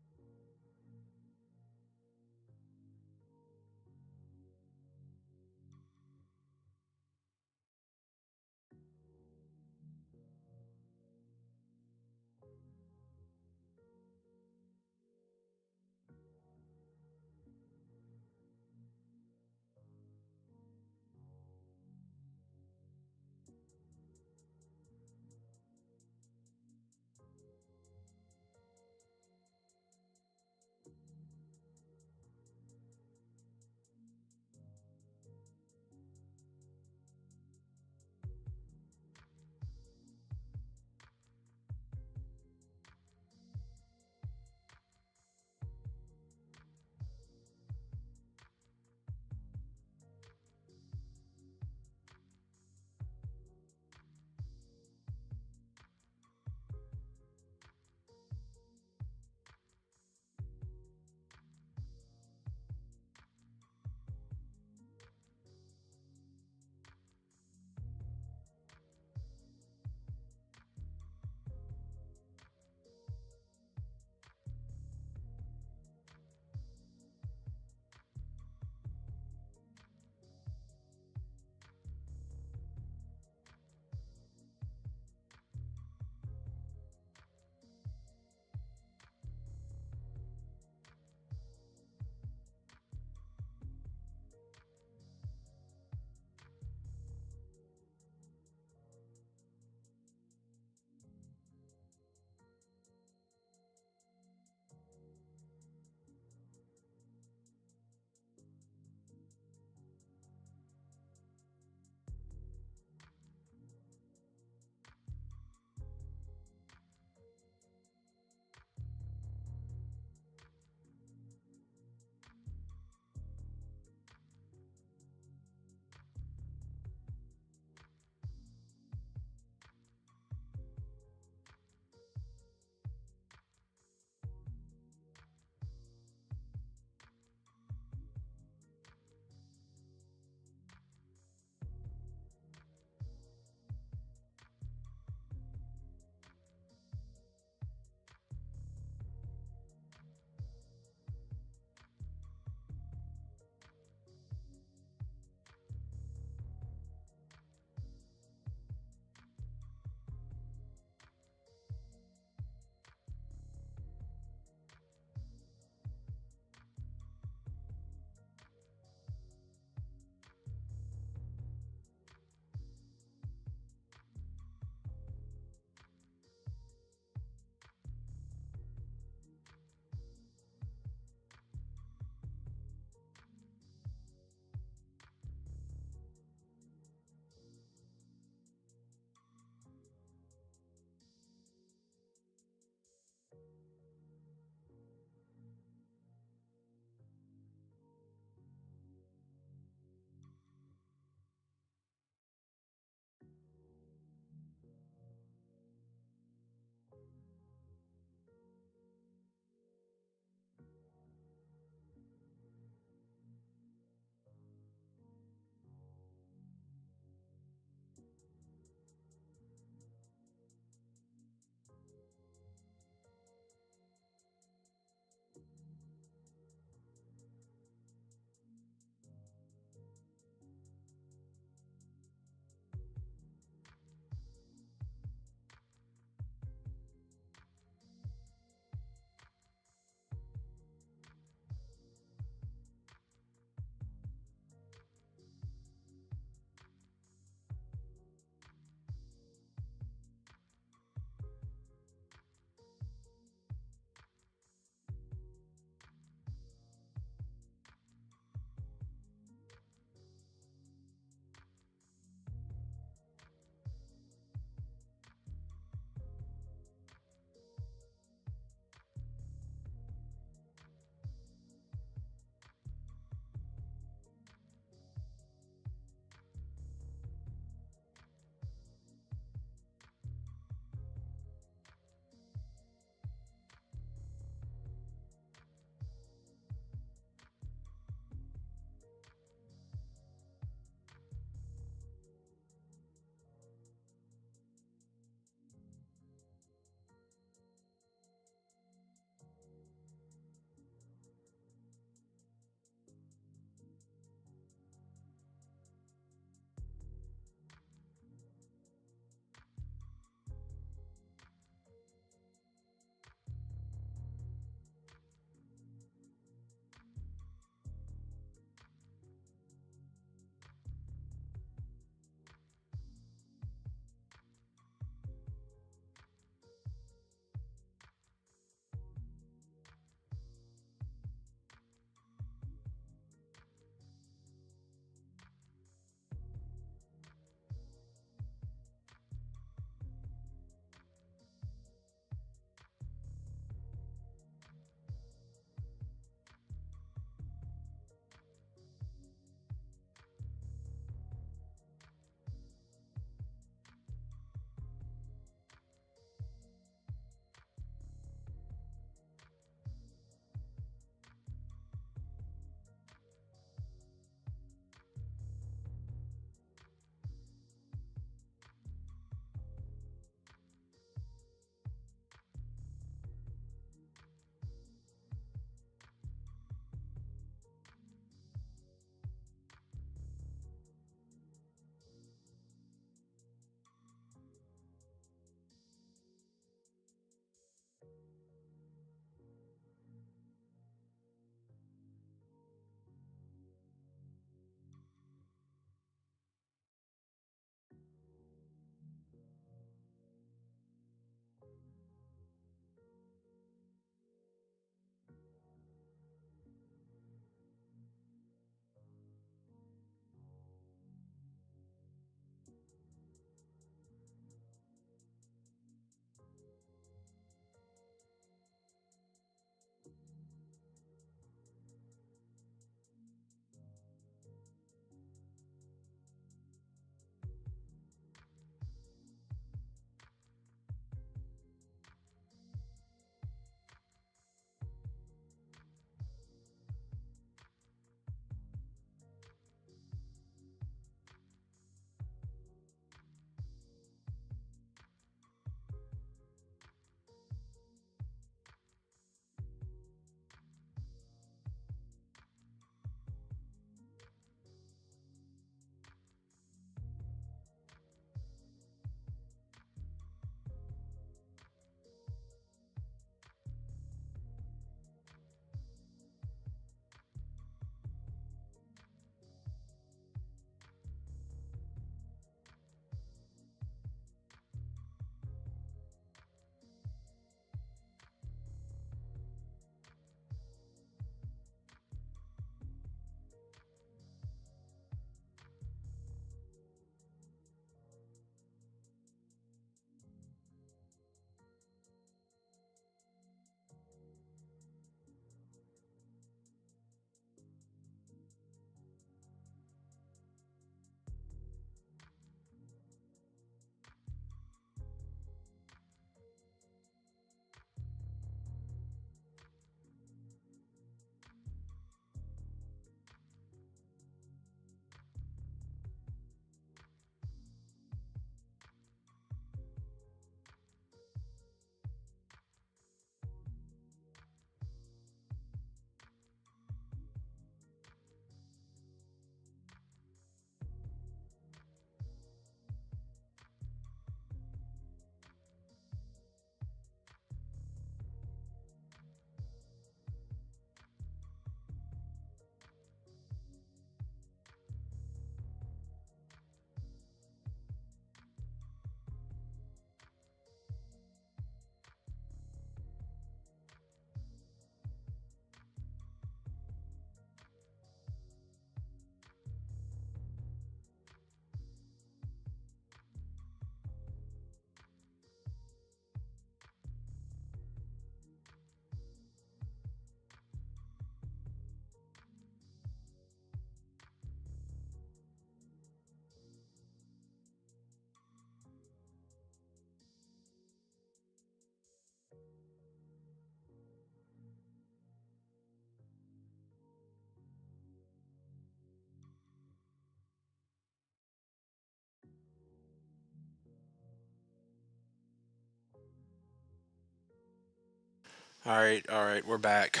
All right, we're back.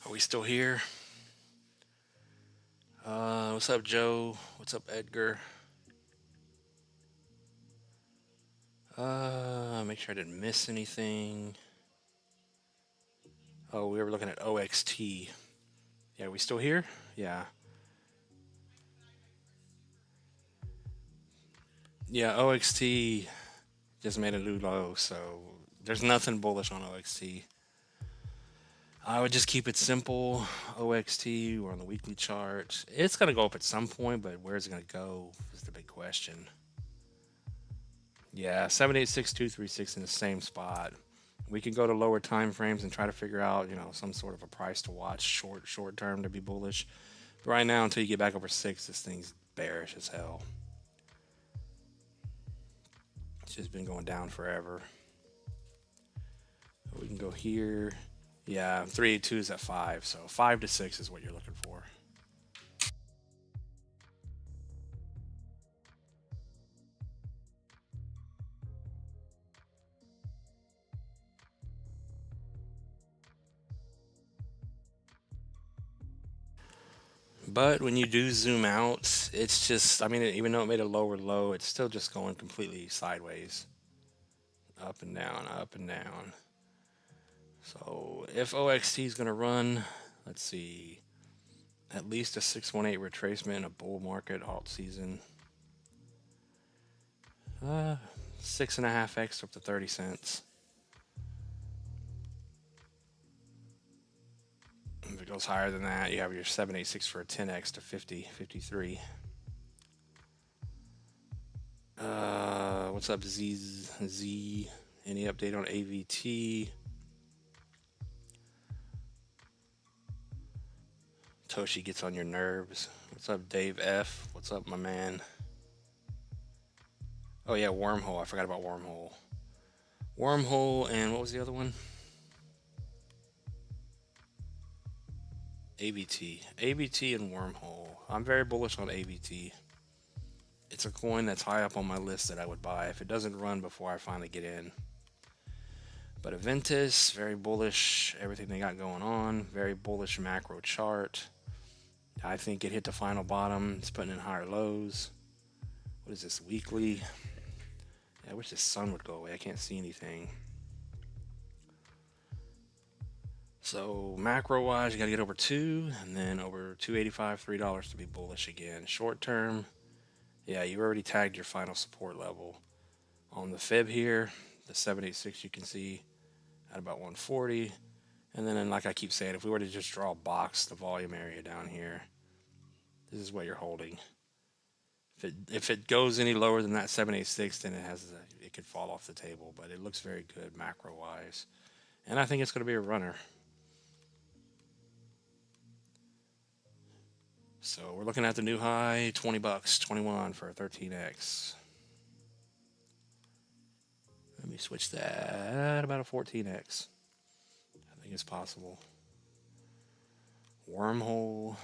Are we still here? What's up, Joe? What's up, Edgar? Make sure I didn't miss anything. Oh, we were looking at OXT. Yeah, are we still here? Yeah. Yeah, OXT just made a new low, so there's nothing bullish on OXT. I would just keep it simple. OXT, we're on the weekly chart. It's going to go up at some point, but where's it going to go is the big question. Yeah, 786236 in the same spot. We can go to lower time frames and try to figure out, some sort of a price to watch short term to be bullish. But right now, until you get back over 6, this thing's bearish as hell. It's just been going down forever. We can go here. Yeah, 382 is at 5, so 5 to 6 is what you're looking for. But when you do zoom out, it's just, I mean, even though it made a lower low, it's still just going completely sideways. Up and down, up and down. So if OXT is going to run, let's see, at least a 618 retracement in a bull market alt season. 6.5x up to 30 cents. If it goes higher than that, you have your 786 for a 10x to 50, 53. What's up, Z? Any update on AVT? Toshi gets on your nerves. What's up, Dave F? What's up, my man? Oh yeah, Wormhole. I forgot about Wormhole. Wormhole and what was the other one? AVT. AVT and Wormhole. I'm very bullish on AVT. It's a coin that's high up on my list that I would buy if it doesn't run before I finally get in. But Aventus, very bullish. Everything they got going on. Very bullish macro chart. I think it hit the final bottom. It's putting in higher lows. What is this, weekly? Yeah, I wish the sun would go away. I can't see anything. So macro wise, you got to get over 2 and then over 285, $3 to be bullish again. Short term, yeah, you already tagged your final support level. On the fib here, the 786 you can see at about 140. And then like I keep saying, if we were to just draw a box, the volume area down here, this is what you're holding. If it goes any lower than that 786, then it could fall off the table. But it looks very good macro wise, and I think it's going to be a runner. So we're looking at the new high, 20 bucks, 21 for a 13x. Let me switch that about a 14x. I think it's possible. Wormhole.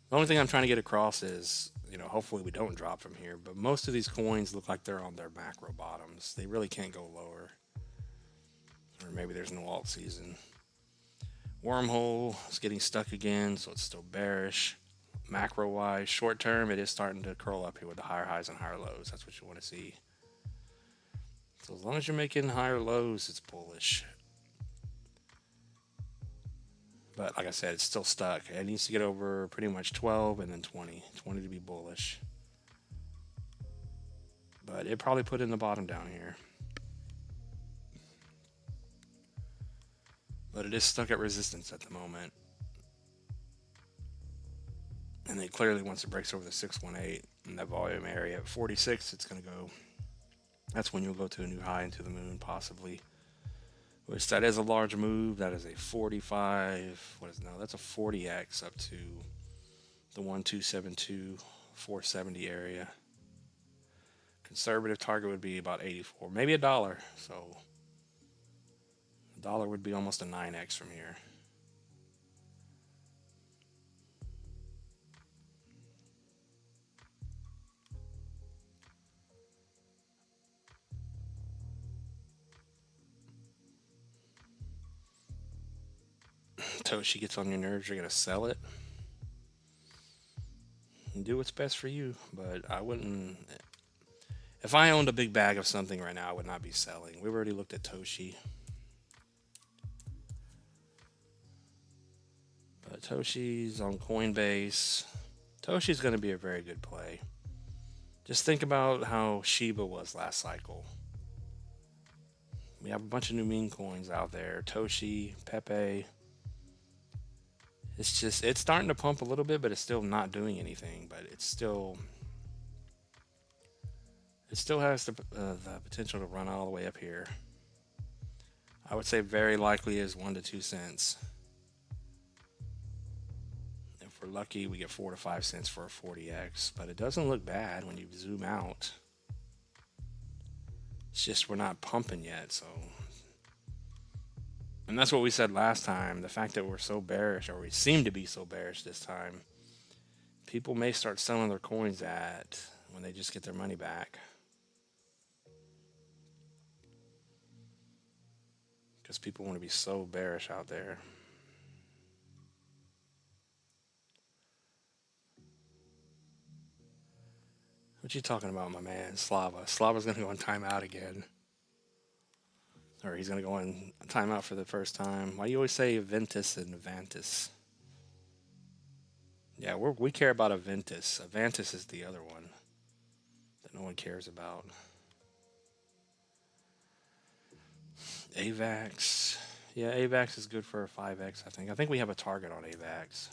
The only thing I'm trying to get across is, hopefully we don't drop from here, but most of these coins look like they're on their macro bottoms. They really can't go lower. Or maybe there's no alt season. Wormhole is getting stuck again, so it's still bearish. Macro wise, short term, it is starting to curl up here with the higher highs and higher lows. That's what you want to see. So as long as you're making higher lows, it's bullish. But like I said, it's still stuck. It needs to get over pretty much 12 and then 20. 20 to be bullish. But it probably put in the bottom down here. But it is stuck at resistance at the moment. And then clearly once it breaks over the 618 in that volume area at 46, it's going to go. That's when you'll go to a new high into the moon, possibly. Which that is a large move. That is a 45. That's a 40x up to the 1272, 470 area. Conservative target would be about 84, maybe a dollar. So a dollar would be almost a 9x from here. Toshi gets on your nerves, you're gonna sell it and do what's best for you. But I wouldn't. If I owned a big bag of something right now, I would not be selling. We've already looked at Toshi. But Toshi's on Coinbase. Toshi's going to be a very good play. Just think about how Shiba was last cycle. We have a bunch of new meme coins out there. Toshi, Pepe. It's starting to pump a little bit, but it's still not doing anything. But it still has the potential to run all the way up here. I would say very likely is 1 to 2 cents. If we're lucky, we get 4 to 5 cents for a 40x, but it doesn't look bad when you zoom out. It's just we're not pumping yet, so. And that's what we said last time. The fact that we're so bearish, or we seem to be so bearish this time, people may start selling their coins at when they just get their money back. Because people want to be so bearish out there. What you talking about, my man? Slava. Slava's going to go on timeout again. Or he's going to go on timeout for the first time. Why do you always say Aventus and Avantis? Yeah, we care about Aventus. Avantis is the other one that no one cares about. AVAX. Yeah, AVAX is good for a 5x, I think. I think we have a target on AVAX.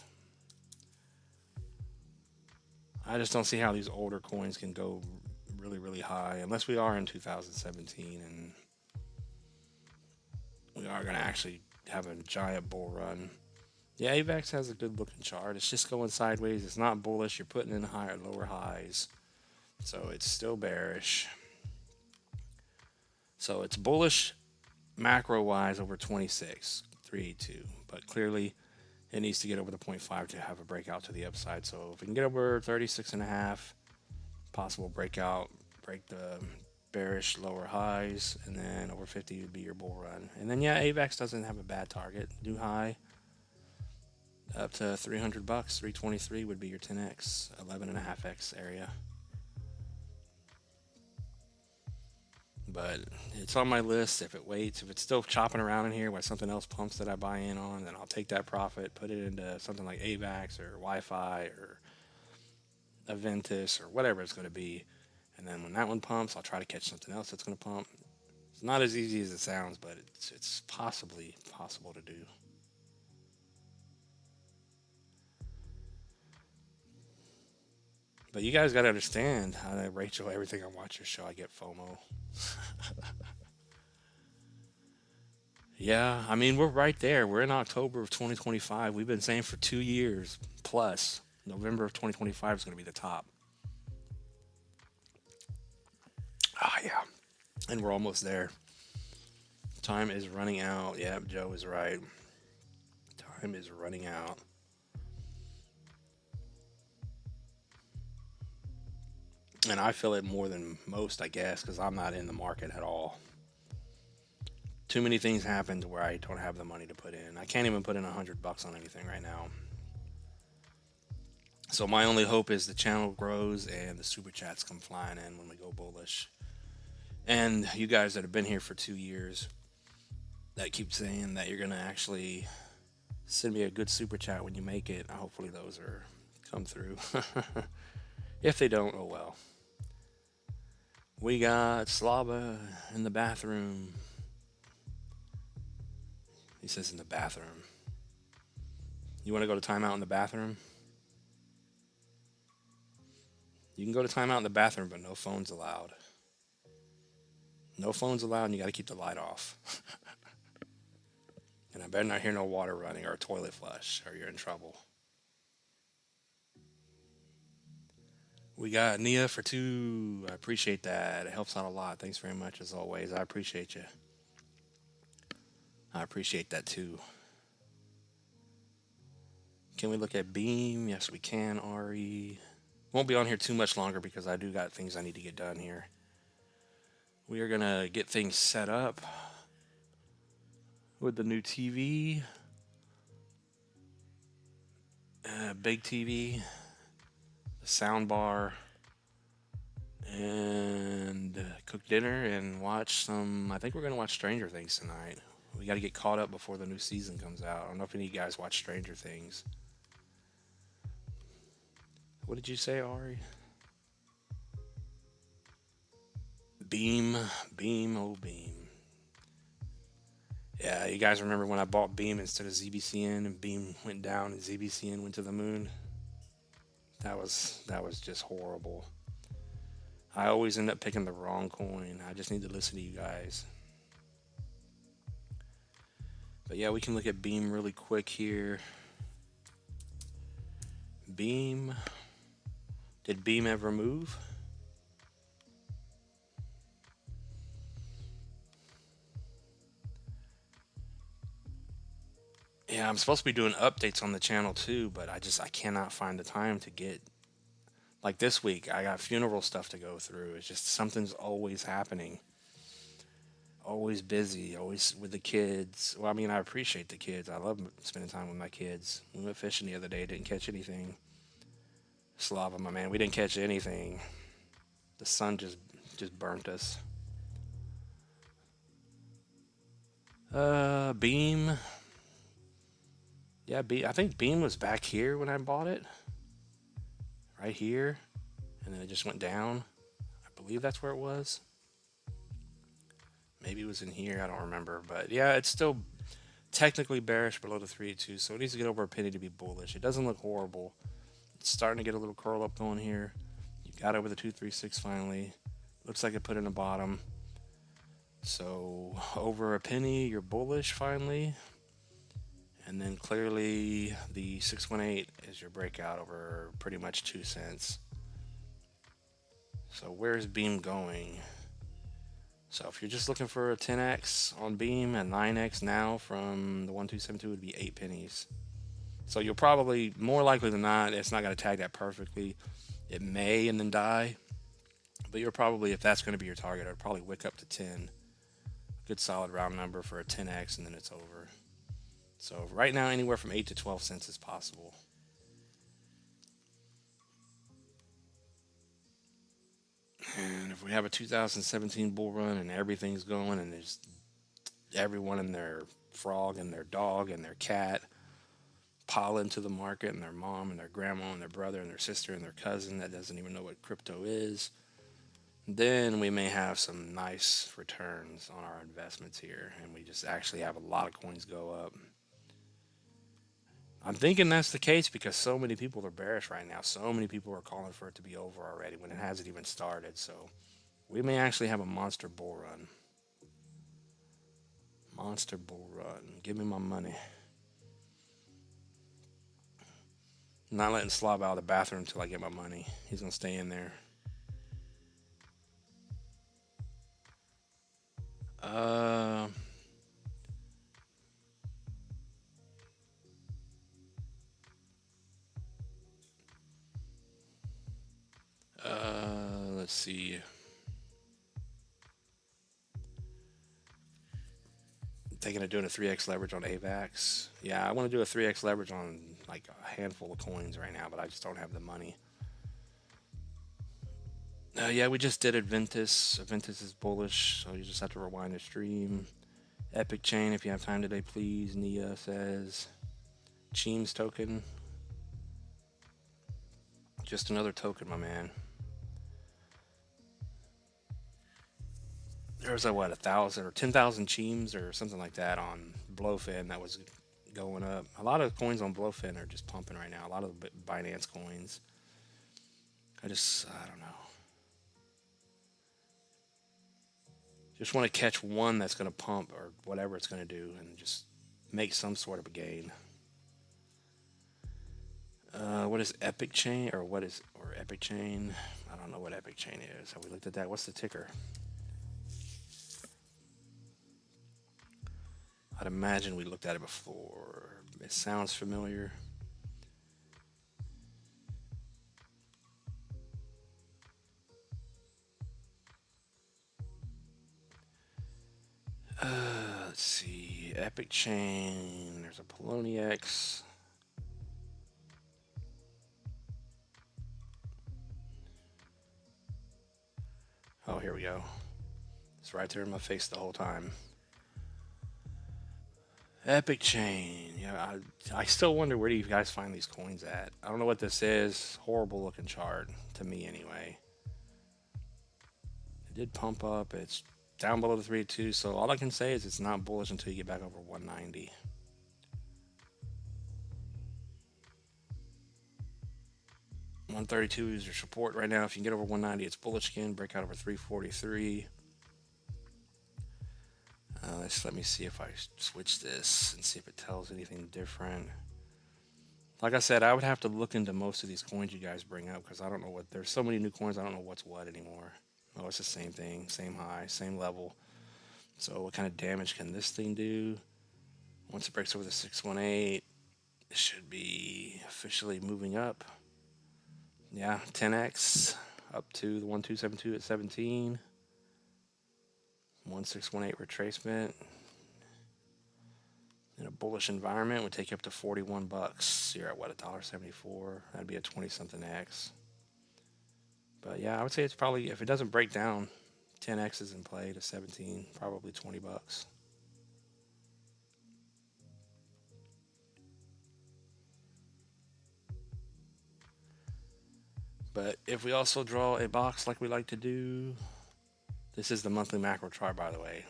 I just don't see how these older coins can go really, really high unless we are in 2017 and we are going to actually have a giant bull run. Yeah, AVAX has a good looking chart. It's just going sideways. It's not bullish. You're putting in higher, lower highs. So it's still bearish. So it's bullish macro-wise over 26, 382. But clearly it needs to get over the 0.5 to have a breakout to the upside. So if we can get over 36.5, possible breakout, break the bearish lower highs, and then over 50 would be your bull run. And then yeah, AVAX doesn't have a bad target. New high up to 300 bucks, 323 would be your 10x, 11.5x area. But it's on my list. If it waits, if it's still chopping around in here while something else pumps that I buy in on, then I'll take that profit, put it into something like AVAX or Wi-Fi or Aventus or whatever it's going to be. And then when that one pumps, I'll try to catch something else that's going to pump. It's not as easy as it sounds, but it's possibly possible to do. But you guys got to understand, Rachel, everything I watch your show, I get FOMO. Yeah, I mean, we're right there. We're in October of 2025. We've been saying for 2 years plus, November of 2025 is going to be the top. Ah, yeah. And we're almost there. Time is running out. Yep, Joe is right. Time is running out. And I feel it more than most, I guess, because I'm not in the market at all. Too many things happen to where I don't have the money to put in. I can't even put in $100 on anything right now. So my only hope is the channel grows and the super chats come flying in when we go bullish. And you guys that have been here for 2 years that keep saying that you're going to actually send me a good super chat when you make it. Hopefully those are come through. If they don't, oh well. We got Slava in the bathroom. He says in the bathroom. You want to go to timeout in the bathroom? You can go to timeout in the bathroom, but no phones allowed. No phones allowed, and you got to keep the light off. And I better not hear no water running or a toilet flush, or you're in trouble. We got Nia for 2. I appreciate that. It helps out a lot. Thanks very much, as always. I appreciate you. I appreciate that, too. Can we look at Beam? Yes, we can, Ari. Won't be on here too much longer because I do got things I need to get done here. We are going to get things set up with the new TV. big TV, the sound bar, and cook dinner and watch some. I think we're gonna watch Stranger Things tonight. We got to get caught up before the new season comes out. I don't know if any of you guys watch Stranger Things. What did you say, Ari? Beam, Beam, oh Beam. Yeah, you guys remember when I bought Beam instead of ZBCN and Beam went down and ZBCN went to the moon? That was just horrible. I always end up picking the wrong coin. I just need to listen to you guys. But yeah, we can look at Beam really quick here. Beam. Did Beam ever move? Yeah, I'm supposed to be doing updates on the channel too, but I cannot find the time to get, like this week I got funeral stuff to go through. It's just something's always happening. Always busy, always with the kids. Well, I mean, I appreciate the kids. I love spending time with my kids. We went fishing the other day, didn't catch anything. Slava, my man, we didn't catch anything. The sun just burnt us. Beam. Yeah, I think Beam was back here when I bought it. Right here. And then it just went down. I believe that's where it was. Maybe it was in here. I don't remember. But yeah, it's still technically bearish below the 3-2. So it needs to get over a penny to be bullish. It doesn't look horrible. It's starting to get a little curl up going here. You got over the 236 finally. Looks like it put in the bottom. So over a penny, you're bullish finally. And then clearly the 618 is your breakout over pretty much 2 cents. So where's Beam going? So if you're just looking for a 10x on Beam and 9x now from the 1272 would be 8 pennies. So you'll probably, more likely than not, it's not going to tag that perfectly. It may and then die. But you're probably, if that's going to be your target, I'd probably wick up to 10. Good solid round number for a 10x and then it's over. So right now, anywhere from 8 to 12 cents is possible. And if we have a 2017 bull run and everything's going and there's everyone and their frog and their dog and their cat pile into the market and their mom and their grandma and their brother and their sister and their cousin that doesn't even know what crypto is, then we may have some nice returns on our investments here and we just actually have a lot of coins go up. I'm thinking that's the case because so many people are bearish right now. So many people are calling for it to be over already when it hasn't even started. So we may actually have a monster bull run. Monster bull run. Give me my money. I'm not letting Slob out of the bathroom until I get my money. He's going to stay in there. Uh, let's see. Thinking of doing a 3x leverage on AVAX. Yeah, I want to do a 3x leverage on like a handful of coins right now, but I just don't have the money. Yeah, we just did Adventus. Adventus is bullish, so you just have to rewind the stream. Epic Chain, if you have time today, please. Nia says. Cheems token. Just another token, my man. There was a 1,000 or 10,000 Cheems or something like that on Blowfin that was going up. A lot of coins on Blowfin are just pumping right now. A lot of the Binance coins. I don't know. Just want to catch one that's going to pump or whatever it's going to do and just make some sort of a gain. What is Epic Chain or Epic Chain? I don't know what Epic Chain is. Have we looked at that? What's the ticker? I'd imagine we looked at it before. It sounds familiar. Let's see. Epic Chain. There's a Poloniex. Oh, here we go. It's right there in my face the whole time. Epic chain. Yeah, I still wonder where do you guys find these coins at? I don't know what this is. Horrible looking chart to me anyway. It did pump up. It's down below the 3-2. So all I can say is it's not bullish until you get back over 190. $132 is your support right now. If you can get over 190, it's bullish again. Break out over 343. Let me see if I switch this and see if it tells anything different. Like I said, I would have to look into most of these coins you guys bring up because I don't know what. There's so many new coins, I don't know what's what anymore. Oh, it's the same thing, same high, same level. So what kind of damage can this thing do? Once it breaks over the 618, it should be officially moving up. Yeah, 10x up to the 1272 at 17. 1618 retracement in a bullish environment would take you up to 41 bucks. You're at what, $1.74? That'd be a 20 something x. But yeah, I would say it's probably, if it doesn't break down, 10x is in play to 17, probably 20 bucks. But if we also draw a box like we like to do, this is the monthly macro chart, by the way.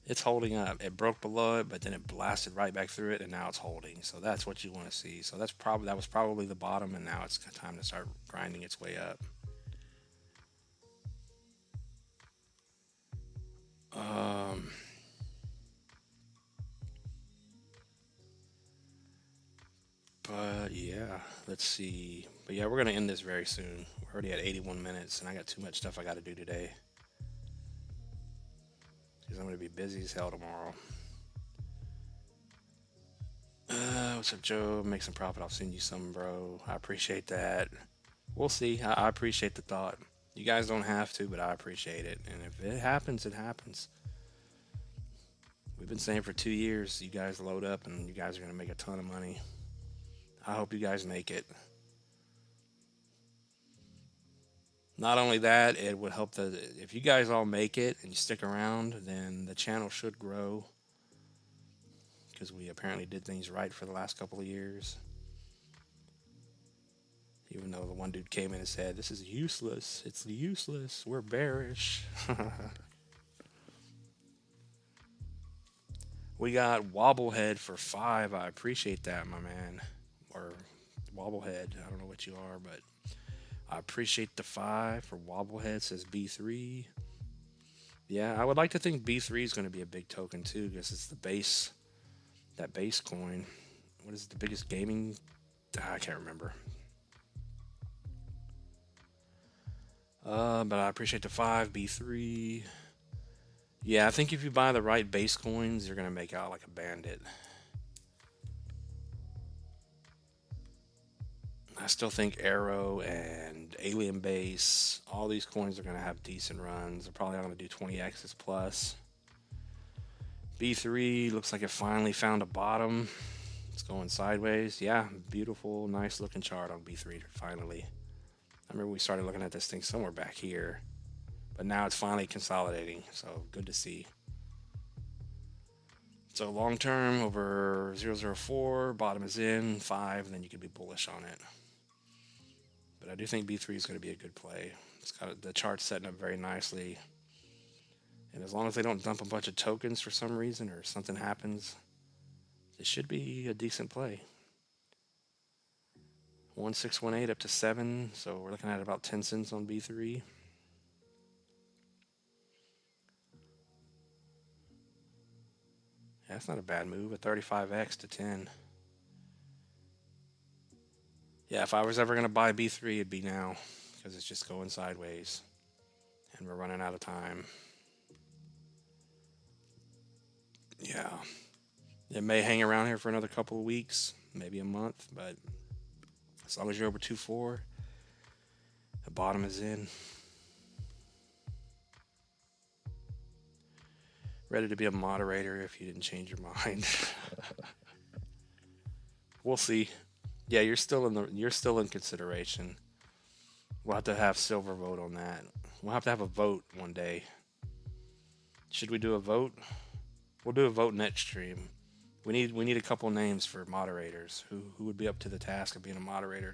It's holding up. It broke below it, but then it blasted right back through it, and now it's holding. So that's what you want to see. So that was probably the bottom, and now it's time to start grinding its way up. But yeah, let's see. But yeah, we're gonna end this very soon. We're already at 81 minutes, and I got too much stuff I got to do today. Because I'm gonna be busy as hell tomorrow. What's up, Joe? Make some profit. I'll send you some, bro. I appreciate that. We'll see. I appreciate the thought. You guys don't have to, but I appreciate it. And if it happens, it happens. We've been saying for 2 years, you guys load up and you guys are going to make a ton of money. I hope you guys make it. Not only that, it would help if you guys all make it and you stick around, then the channel should grow. Because we apparently did things right for the last couple of years. Even though the one dude came in and said, this is useless. It's useless. We're bearish. We got Wobblehead for 5. I appreciate that, my man. Or Wobblehead. I don't know what you are, but I appreciate the 5 for Wobblehead. Says B3. Yeah, I would like to think B3 is going to be a big token too, because it's the base. That base coin. What is it, the biggest gaming? I can't remember. But I appreciate the 5, B3. Yeah, I think if you buy the right base coins, you're going to make out like a bandit. I still think Arrow and Alien Base, all these coins are going to have decent runs. They're probably not going to do 20x's plus. B3 looks like it finally found a bottom. It's going sideways. Yeah, beautiful, nice looking chart on B3 finally. I remember we started looking at this thing somewhere back here, but now it's finally consolidating, so good to see. So long term over 004, bottom is in 5, and then you could be bullish on it. But I do think B3 is going to be a good play. It's got the chart setting up very nicely, and as long as they don't dump a bunch of tokens for some reason or something happens, it should be a decent play. 1618 up to 7, so we're looking at about 10 cents on B3. Yeah, that's not a bad move, a 35x to 10. Yeah, if I was ever going to buy B3, it'd be now, because it's just going sideways, and we're running out of time. Yeah, it may hang around here for another couple of weeks, maybe a month, but as long as you're over 2.4, the bottom is in. Ready to be a moderator if you didn't change your mind. We'll see. Yeah, you're still in consideration. We'll have to have Silver vote on that. We'll have to have a vote one day. Should we do a vote? We'll do a vote next stream. We need a couple names for moderators. Who would be up to the task of being a moderator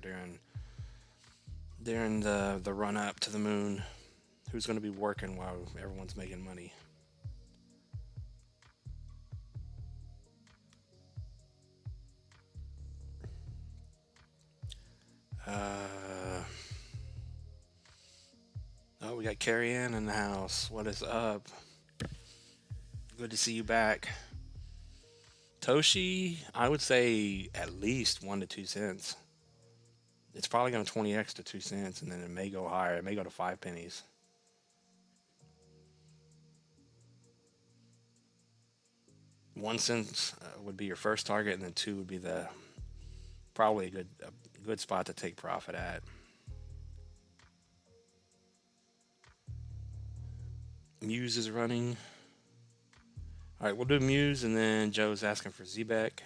during the run up to the moon? Who's going to be working while everyone's making money? Uh, oh, we got Carrie Ann in the house. What is up? Good to see you back. Toshi, I would say at least 1 to 2 cents. It's probably going to 20x to 2 cents, and then it may go higher. It may go to 5 pennies. 1 cent would be your first target, and then two would be the probably a good spot to take profit at. Muse is running. All right, we'll do Muse, and then Joe's asking for Zbeck.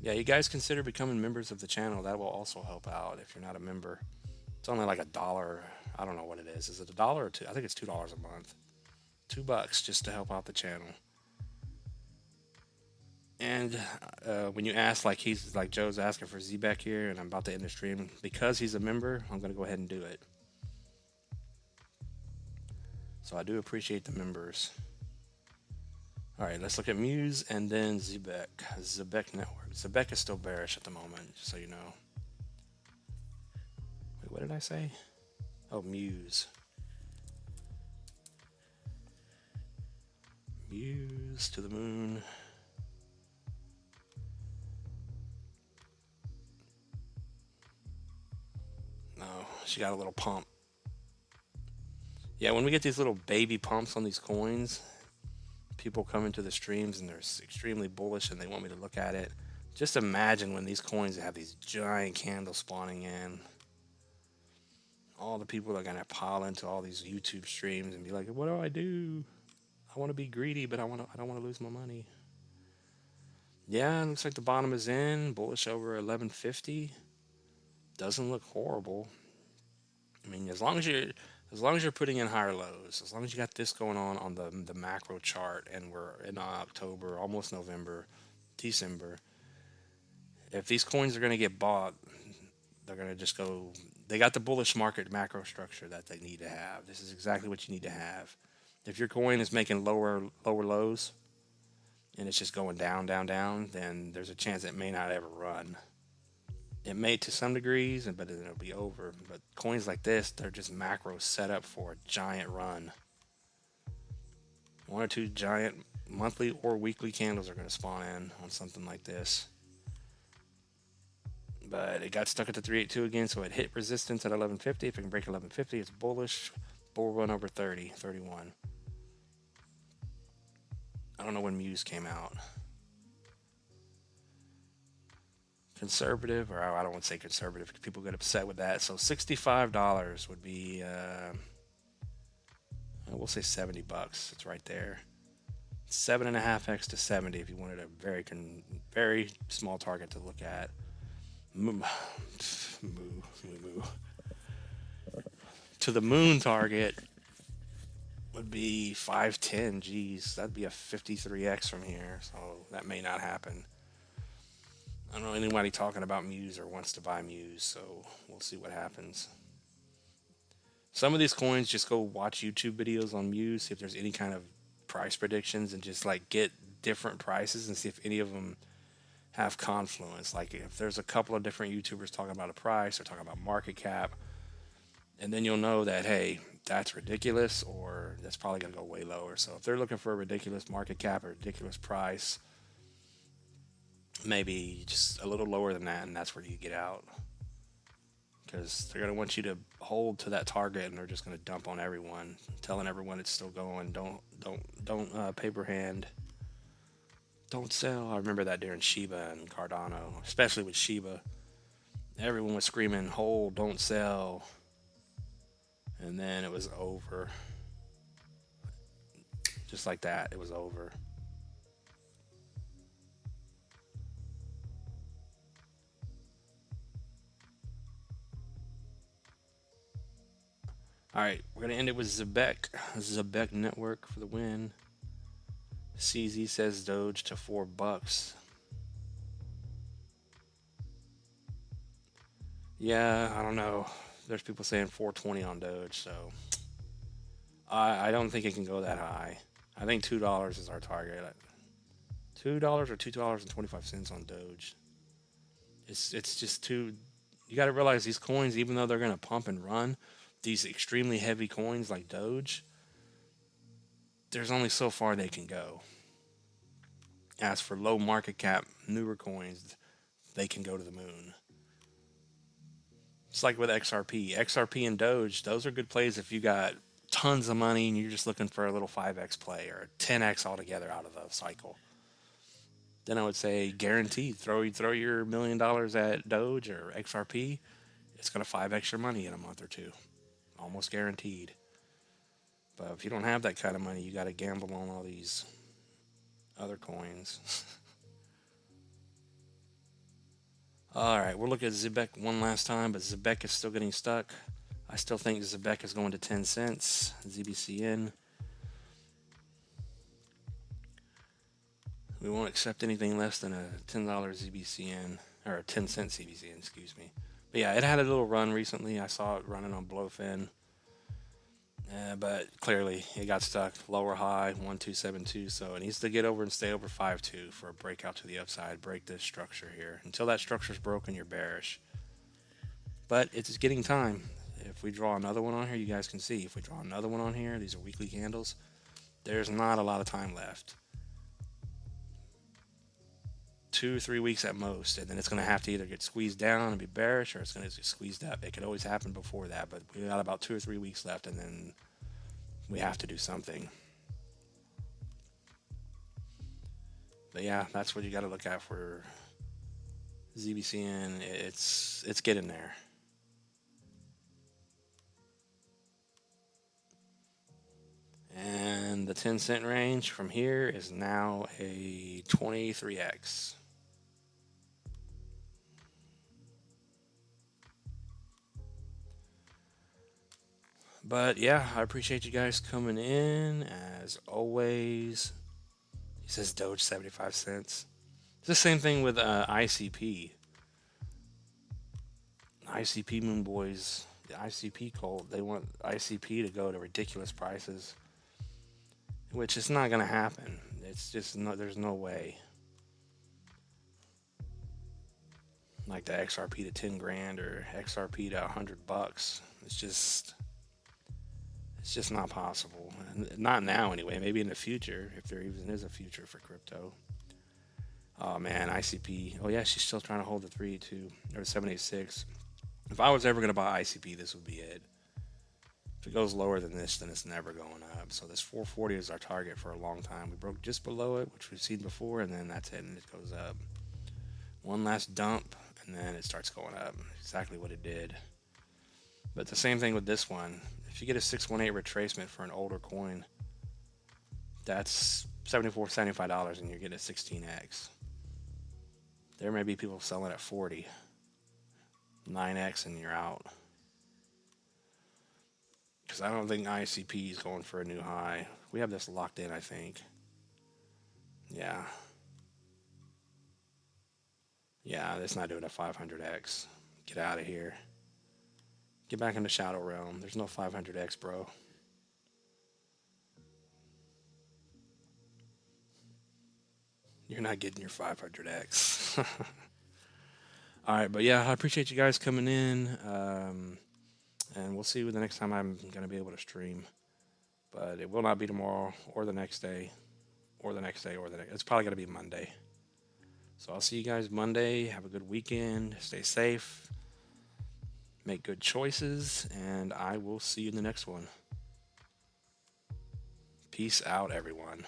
Yeah, you guys consider becoming members of the channel. That will also help out if you're not a member. It's only like $1. I don't know what it is. Is it $1 or two? I think it's $2 a month. $2 just to help out the channel. And when you ask, like Joe's asking for Zbeck here, and I'm about to end the stream, because he's a member, I'm gonna go ahead and do it. So I do appreciate the members. All right, let's look at Muse and then Zbeck. Zbeck Network. Zbeck is still bearish at the moment, just so you know. Wait, what did I say? Oh, Muse. Muse to the moon. No, she got a little pump. Yeah, when we get these little baby pumps on these coins, people come into the streams and they're extremely bullish and they want me to look at it. Just imagine when these coins have these giant candles spawning in. All the people are gonna pile into all these YouTube streams and be like, "What do I do? I want to be greedy, but I don't want to lose my money." Yeah, it looks like the bottom is in. Bullish over 1150. Doesn't look horrible. I mean, as long as you're putting in higher lows, as long as you got this going on the macro chart, and we're in October, almost November, December. If these coins are going to get bought, they're going to just go. They got the bullish market macro structure that they need to have. This is exactly what you need to have. If your coin is making lower lows and it's just going down, down, down, then there's a chance it may not ever run. It may to some degrees, but then it'll be over. But coins like this, they're just macro set up for a giant run. 1 or 2 giant monthly or weekly candles are going to spawn in on something like this. But it got stuck at the 382 again, so it hit resistance at 1150. If it can break 1150, it's bullish. Bull run over 30, 31. I don't know when Muse came out. Conservative, or I don't want to say conservative, people get upset with that. So $65 would be, we'll say $70. It's right there. 7.5x to 70 if you wanted a very small target to look at. Moo. To the moon target would be 510. Geez, that'd be a 53x from here. So that may not happen. I don't know anybody talking about Muse or wants to buy Muse, so we'll see what happens. Some of these coins, just go watch YouTube videos on Muse, see if there's any kind of price predictions, and just like get different prices and see if any of them have confluence. Like if there's a couple of different YouTubers talking about a price or talking about market cap, and then you'll know that, hey, that's ridiculous, or that's probably going to go way lower. So if they're looking for a ridiculous market cap or ridiculous price, maybe just a little lower than that, and that's where you get out, because they're going to want you to hold to that target, and they're just going to dump on everyone, telling everyone it's still going. Don't paper hand, don't sell. I remember that during Shiba and Cardano, especially with Shiba. Everyone was screaming, hold, don't sell, and then it was over. Just like that, it was over. All right, we're gonna end it with Zebek. Zebek Network for the win. CZ says Doge to $4. Yeah, I don't know. There's people saying 420 on Doge, so I don't think it can go that high. I think $2 is our target. $2 or $2.25 on Doge. It's just too. You got to realize these coins, even though they're gonna pump and run, these extremely heavy coins like Doge, there's only so far they can go. As for low market cap, newer coins, they can go to the moon. It's like with XRP. XRP and Doge, those are good plays if you got tons of money and you're just looking for a little 5x play or 10x altogether out of the cycle. Then I would say guaranteed. Throw your $1 million at Doge or XRP. It's going to 5x your money in a month or two. Almost guaranteed. But if you don't have that kind of money, you got to gamble on all these other coins. All right, we'll look at Zebek one last time, but Zebek is still getting stuck. I still think Zebek is going to 10 cents. ZBCN. We won't accept anything less than a $10 ZBCN, or a 10 cent ZBCN, excuse me. But yeah, it had a little run recently. I saw it running on Blowfin. But clearly it got stuck. Lower high, 1272. So it needs to get over and stay over 5.2 for a breakout to the upside. Break this structure here. Until that structure's broken, you're bearish. But it's getting time. If we draw another one on here, you guys can see. If we draw another one on here, these are weekly candles. There's not a lot of time left. 2 or 3 weeks at most, and then it's going to have to either get squeezed down and be bearish, or it's going to get squeezed up. It could always happen before that, but we got about 2 or 3 weeks left, and then we have to do something. But yeah, that's what you got to look at for ZBCN. It's getting there. And the 10 cent range from here is now a 23x. But yeah, I appreciate you guys coming in as always. He says Doge 75 cents. It's the same thing with ICP. ICP Moon Boys, the ICP cult, they want ICP to go to ridiculous prices, which is not going to happen. It's just there's no way. Like the XRP to 10 grand or XRP to $100. It's just not possible. Not now, anyway. Maybe in the future, if there even is a future for crypto. Oh man, ICP. Oh yeah, she's still trying to hold the 3.2 or 786. If I was ever going to buy ICP, this would be it. If it goes lower than this, then it's never going up. So this 440 is our target for a long time. We broke just below it, which we've seen before, and then that's it, and it goes up. One last dump, and then it starts going up. Exactly what it did. But the same thing with this one. If you get a 618 retracement for an older coin, that's $74, $75, and you're getting a 16x. There may be people selling at 40, 9x, and you're out. Because I don't think ICP is going for a new high. We have this locked in, I think. Yeah. Yeah, it's not doing a 500x. Get out of here. Get back in the shadow realm. There's no 500x, bro. You're not getting your 500x. All right, but yeah, I appreciate you guys coming in. And we'll see you the next time I'm going to be able to stream. But it will not be tomorrow or the next day or the next day or the next. It's probably going to be Monday. So I'll see you guys Monday. Have a good weekend. Stay safe. Make good choices, and I will see you in the next one. Peace out, everyone.